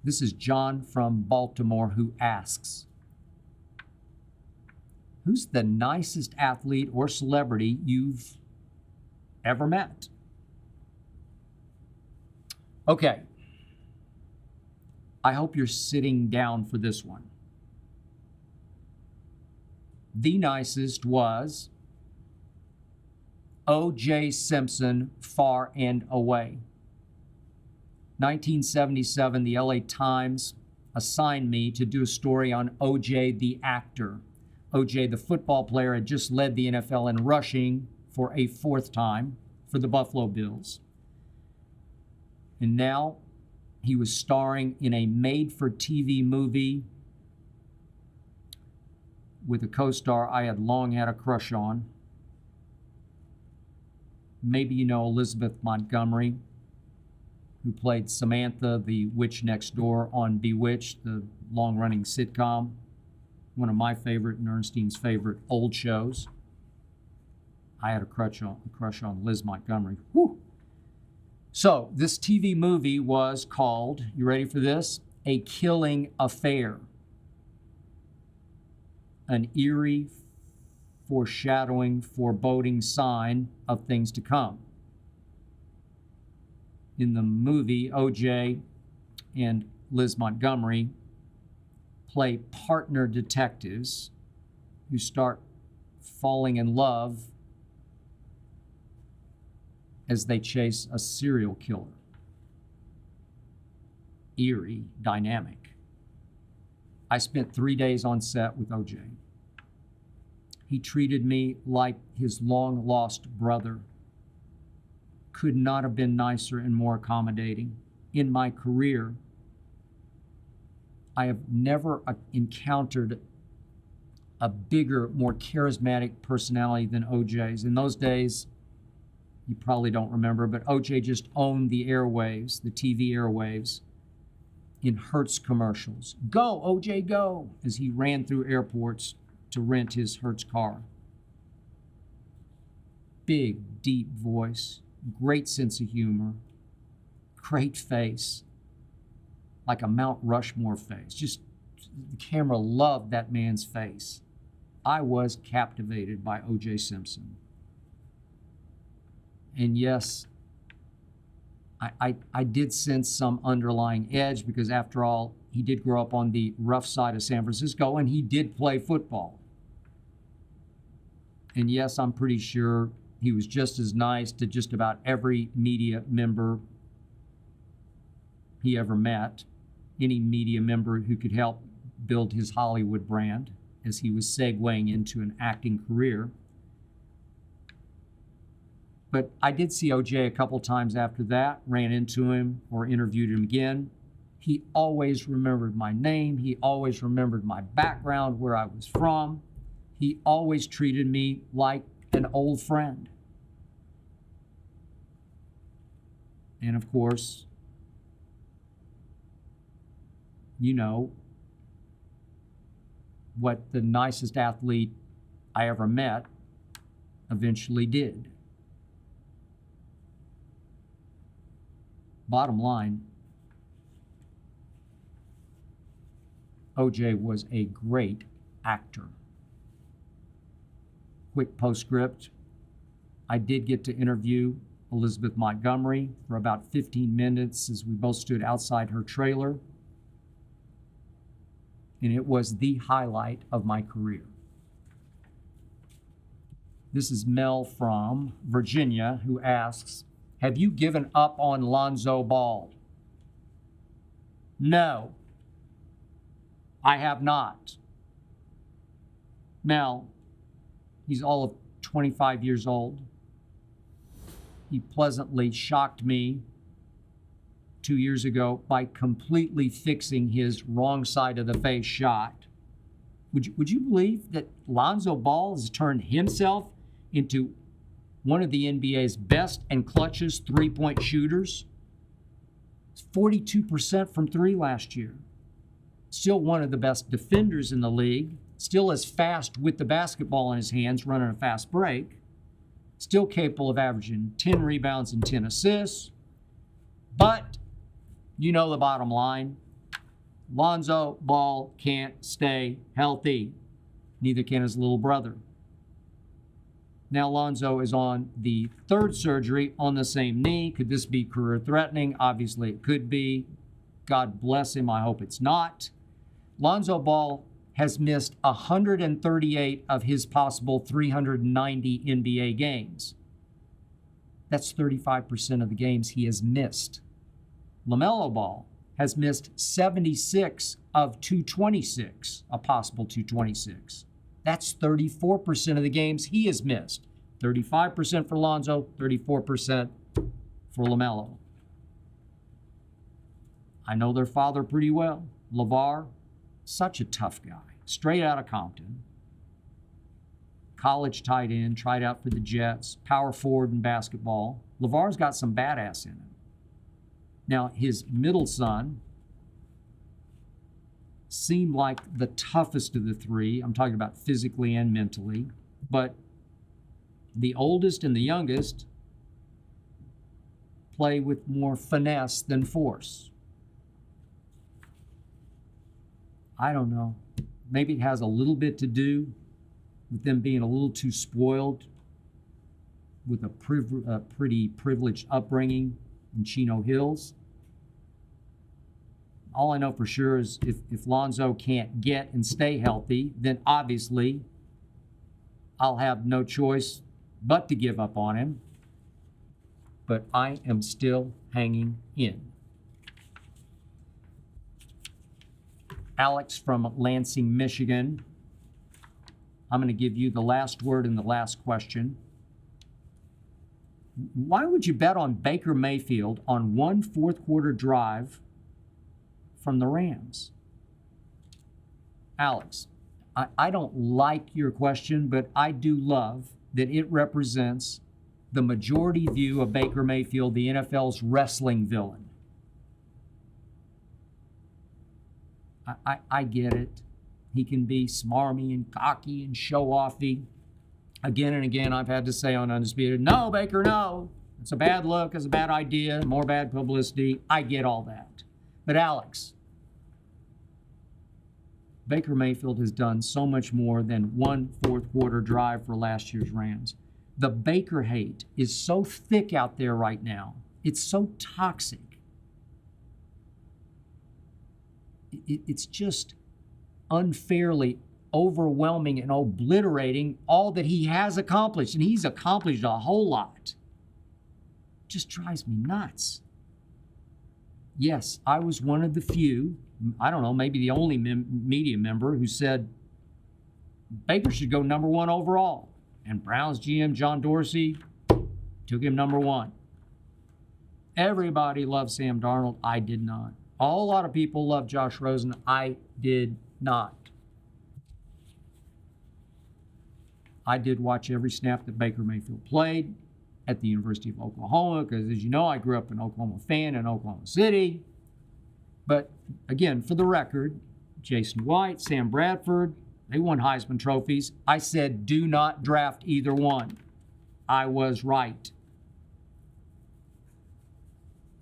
This is John from Baltimore who asks, who's the nicest athlete or celebrity you've ever met? Okay. I hope you're sitting down for this one. The nicest was O.J. Simpson, Far and Away. 1977, the LA Times assigned me to do a story on O.J. the actor. O.J. the football player had just led the NFL in rushing for a fourth time for the Buffalo Bills. And now he was starring in a made-for-TV movie with a co-star I had long had a crush on. Maybe you know Elizabeth Montgomery, who played Samantha, the witch next door on Bewitched, the long-running sitcom, one of my favorite and Ernestine's favorite old shows. I had a crush on Liz Montgomery. Whew. So this TV movie was called, you ready for this? A Killing Affair. An eerie, foreshadowing, foreboding sign of things to come. In the movie, O.J. and Liz Montgomery play partner detectives who start falling in love as they chase a serial killer. Eerie dynamic. I spent 3 days on set with O.J. He treated me like his long-lost brother. Could not have been nicer and more accommodating. In my career, I have never encountered a bigger, more charismatic personality than O.J.'s. In those days, you probably don't remember, but O.J. just owned the airwaves, the TV airwaves, in Hertz commercials. Go, O.J., go, as he ran through airports to rent his Hertz car. Big, deep voice, great sense of humor, great face, like a Mount Rushmore face. Just, the camera loved that man's face. I was captivated by O.J. Simpson. And yes, I did sense some underlying edge because, after all, he did grow up on the rough side of San Francisco and he did play football. And yes, I'm pretty sure he was just as nice to just about every media member he ever met, any media member who could help build his Hollywood brand as he was segueing into an acting career. But I did see O.J. a couple times after that, ran into him or interviewed him again. He always remembered my name. He always remembered my background, where I was from. He always treated me like an old friend. And of course, you know what the nicest athlete I ever met eventually did. Bottom line, O.J. was a great actor. Quick postscript, I did get to interview Elizabeth Montgomery for about 15 minutes as we both stood outside her trailer. And it was the highlight of my career. This is Mel from Virginia, who asks, have you given up on Lonzo Ball? No, I have not. Mel, he's all of 25 years old. He pleasantly shocked me 2 years ago by completely fixing his wrong side of the face shot. Would you believe that Lonzo Ball has turned himself into one of the NBA's best and clutchest three-point shooters? 42% from three last year. Still one of the best defenders in the league. Still as fast with the basketball in his hands, running a fast break. Still capable of averaging 10 rebounds and 10 assists. But you know the bottom line. Lonzo Ball can't stay healthy. Neither can his little brother. Now Lonzo is on the third surgery on the same knee. Could this be career-threatening? Obviously it could be. God bless him. I hope it's not. Lonzo Ball has missed 138 of his possible 390 NBA games. That's 35% of the games he has missed. LaMelo Ball has missed 76 of 226, a possible 226. That's 34% of the games he has missed. 35% for Lonzo, 34% for LaMelo. I know their father pretty well. LeVar, such a tough guy, straight out of Compton. College tight end, tried out for the Jets, power forward in basketball. LeVar's got some badass in him. Now, his middle son seemed like the toughest of the three. I'm talking about physically and mentally. But the oldest and the youngest play with more finesse than force. I don't know. Maybe it has a little bit to do with them being a little too spoiled with a pretty privileged upbringing in Chino Hills. All I know for sure is if Lonzo can't get and stay healthy, then obviously I'll have no choice but to give up on him. But I am still hanging in. Alex from Lansing, Michigan. I'm going to give you the last word in the last question. Why would you bet on Baker Mayfield on one fourth quarter drive from the Rams? Alex, I don't like your question, but I do love that it represents the majority view of Baker Mayfield, the NFL's wrestling villain. I get it. He can be smarmy and cocky and show-offy. Again and again, I've had to say on Undisputed, no, Baker, no. It's a bad look, it's a bad idea, more bad publicity. I get all that. But Alex, Baker Mayfield has done so much more than one fourth quarter drive for last year's Rams. The Baker hate is so thick out there right now. It's so toxic. It's just unfairly overwhelming and obliterating all that he has accomplished. And he's accomplished a whole lot. Just drives me nuts. Yes, I was one of the few, I don't know, maybe the only media member who said Baker should go number one overall. And Browns GM John Dorsey took him number one. Everybody loved Sam Darnold. I did not. A whole lot of people love Josh Rosen. I did not. I did watch every snap that Baker Mayfield played at the University of Oklahoma because, as you know, I grew up an Oklahoma fan in Oklahoma City. But, again, for the record, Jason White, Sam Bradford, they won Heisman trophies. I said do not draft either one. I was right.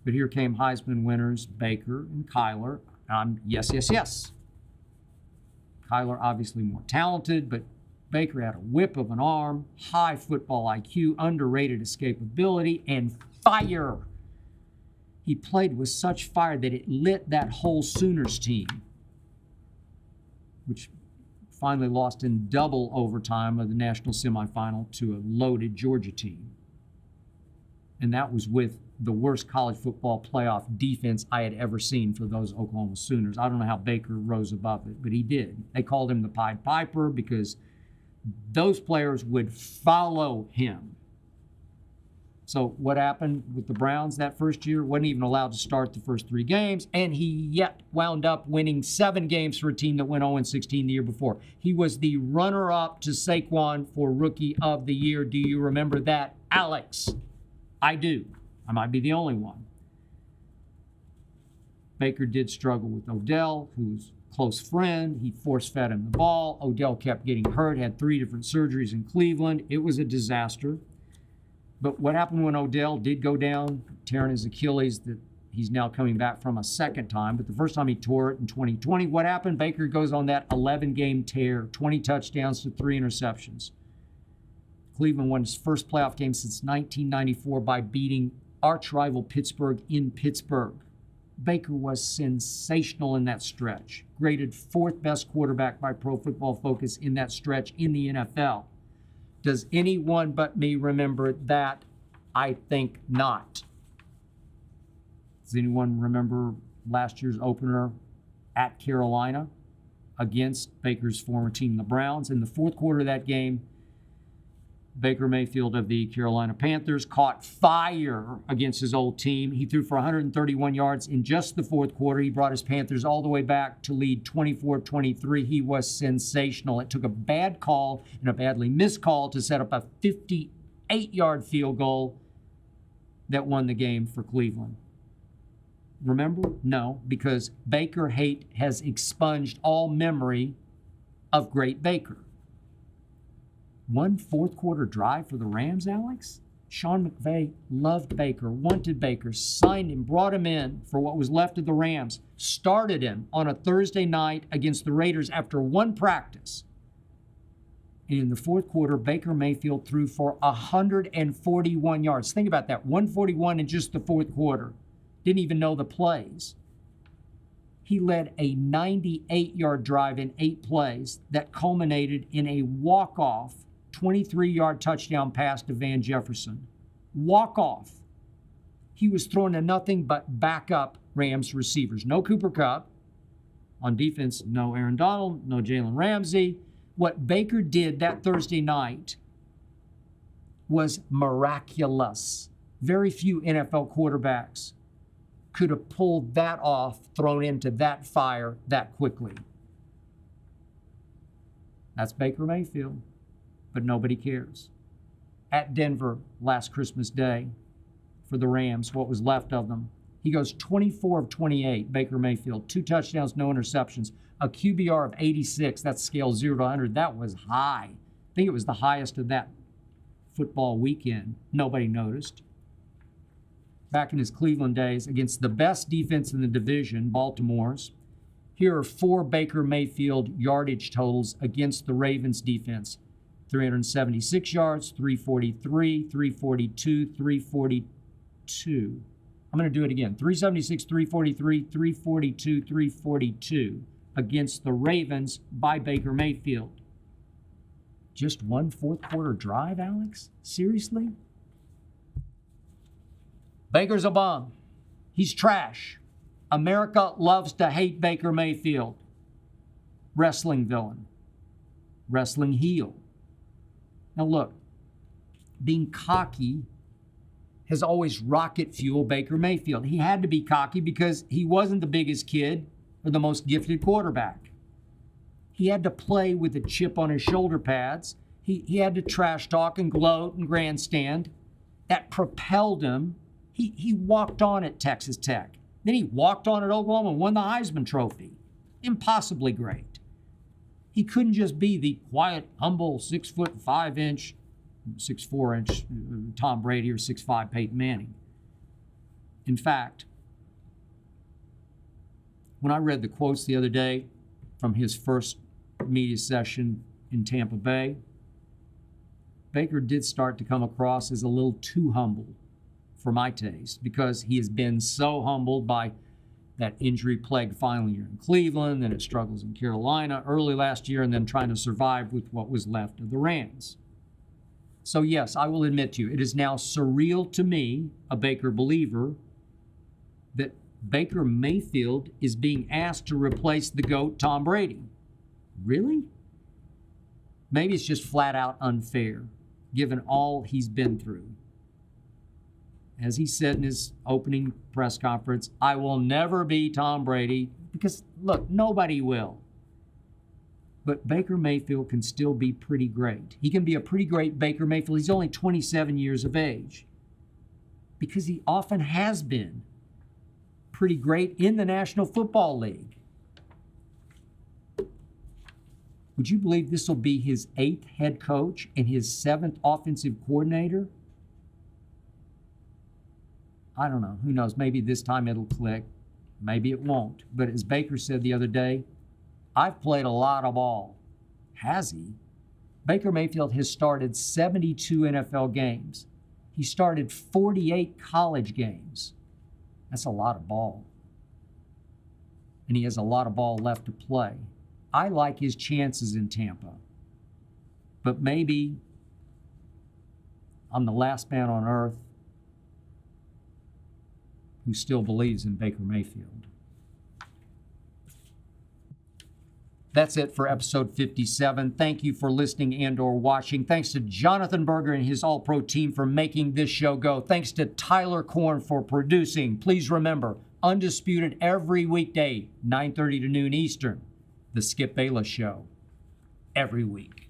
But here came Heisman winners, Baker and Kyler. Yes. Kyler obviously more talented, but Baker had a whip of an arm, high football IQ, underrated escapability, and fire. He played with such fire that it lit that whole Sooners team, which finally lost in double overtime of the national semifinal to a loaded Georgia team. And that was with the worst college football playoff defense I had ever seen for those Oklahoma Sooners. I don't know how Baker rose above it, but he did. They called him the Pied Piper because those players would follow him. So what happened with the Browns that first year? Wasn't even allowed to start the first 3 games, and he yet wound up winning 7 games for a team that went 0-16 the year before. He was the runner-up to Saquon for Rookie of the Year. Do you remember that, Alex? I do. I might be the only one. Baker did struggle with Odell, who's a close friend. He force-fed him the ball. Odell kept getting hurt, had 3 different surgeries in Cleveland. It was a disaster. But what happened when Odell did go down, tearing his Achilles, that he's now coming back from a second time, but the first time he tore it in 2020, what happened? Baker goes on that 11-game tear, 20 touchdowns to 3 interceptions. Cleveland won its first playoff game since 1994 by beating arch rival Pittsburgh in Pittsburgh. Baker was sensational in that stretch, graded fourth best quarterback by Pro Football Focus in that stretch in the NFL. Does anyone but me remember that? I think not. Does anyone remember last year's opener at Carolina against Baker's former team, the Browns? In the fourth quarter of that game, Baker Mayfield of the Carolina Panthers caught fire against his old team. He threw for 131 yards in just the fourth quarter. He brought his Panthers all the way back to lead 24-23. He was sensational. It took a bad call and a badly missed call to set up a 58-yard field goal that won the game for Cleveland. Remember? No, because Baker hate has expunged all memory of great Baker. One fourth quarter drive for the Rams, Alex? Sean McVay loved Baker, wanted Baker, signed him, brought him in for what was left of the Rams, started him on a Thursday night against the Raiders after one practice. And in the fourth quarter, Baker Mayfield threw for 141 yards. Think about that, 141 in just the fourth quarter. Didn't even know the plays. He led a 98-yard drive in 8 plays that culminated in a walk-off 23-yard touchdown pass to Van Jefferson. Walk-off. He was throwing to nothing but backup Rams receivers. No Cooper Kupp. On defense, no Aaron Donald, no Jalen Ramsey. What Baker did that Thursday night was miraculous. Very few NFL quarterbacks could have pulled that off, thrown into that fire that quickly. That's Baker Mayfield, but nobody cares. At Denver last Christmas Day for the Rams, what was left of them, he goes 24 of 28, Baker Mayfield, 2 touchdowns, no interceptions, a QBR of 86, that's scale 0 to 100. That was high. I think it was the highest of that football weekend. Nobody noticed. Back in his Cleveland days, against the best defense in the division, Baltimore's. Here are 4 Baker Mayfield yardage totals against the Ravens defense. 376 yards, 343, 342, 342. I'm going to do it again. 376, 343, 342, 342 against the Ravens by Baker Mayfield. Just one fourth quarter drive, Alex? Seriously? Baker's a bum. He's trash. America loves to hate Baker Mayfield. Wrestling villain. Wrestling heel. Now look, being cocky has always rocket fueled Baker Mayfield. He had to be cocky because he wasn't the biggest kid or the most gifted quarterback. He had to play with a chip on his shoulder pads. He had to trash talk and gloat and grandstand. That propelled him. He walked on at Texas Tech. Then he walked on at Oklahoma and won the Heisman Trophy. Impossibly great. He couldn't just be the quiet, humble, 6'5" 6'4" Tom Brady or 6'5" Peyton Manning. In fact, when I read the quotes the other day from his first media session in Tampa Bay, Baker did start to come across as a little too humble for my taste, because he has been so humbled by that injury-plagued final year in Cleveland, then his struggles in Carolina early last year, and then trying to survive with what was left of the Rams. So yes, I will admit to you, it is now surreal to me, a Baker believer, that Baker Mayfield is being asked to replace the GOAT Tom Brady. Really? Maybe it's just flat out unfair, given all he's been through. As he said in his opening press conference, I will never be Tom Brady, because, look, nobody will. But Baker Mayfield can still be pretty great. He can be a pretty great Baker Mayfield. He's only 27 years of age, because he often has been pretty great in the National Football League. Would you believe this will be his 8th head coach and his 7th offensive coordinator? I don't know. Who knows? Maybe this time it'll click. Maybe it won't. But as Baker said the other day, I've played a lot of ball. Has he? Baker Mayfield has started 72 NFL games. He started 48 college games. That's a lot of ball. And he has a lot of ball left to play. I like his chances in Tampa. But maybe I'm the last man on earth who still believes in Baker Mayfield. That's it for episode 57. Thank you for listening and or watching. Thanks to Jonathan Berger and his All-Pro team for making this show go. Thanks to Tyler Korn for producing. Please remember, Undisputed every weekday, 9:30 to noon Eastern. The Skip Bayless Show, every week.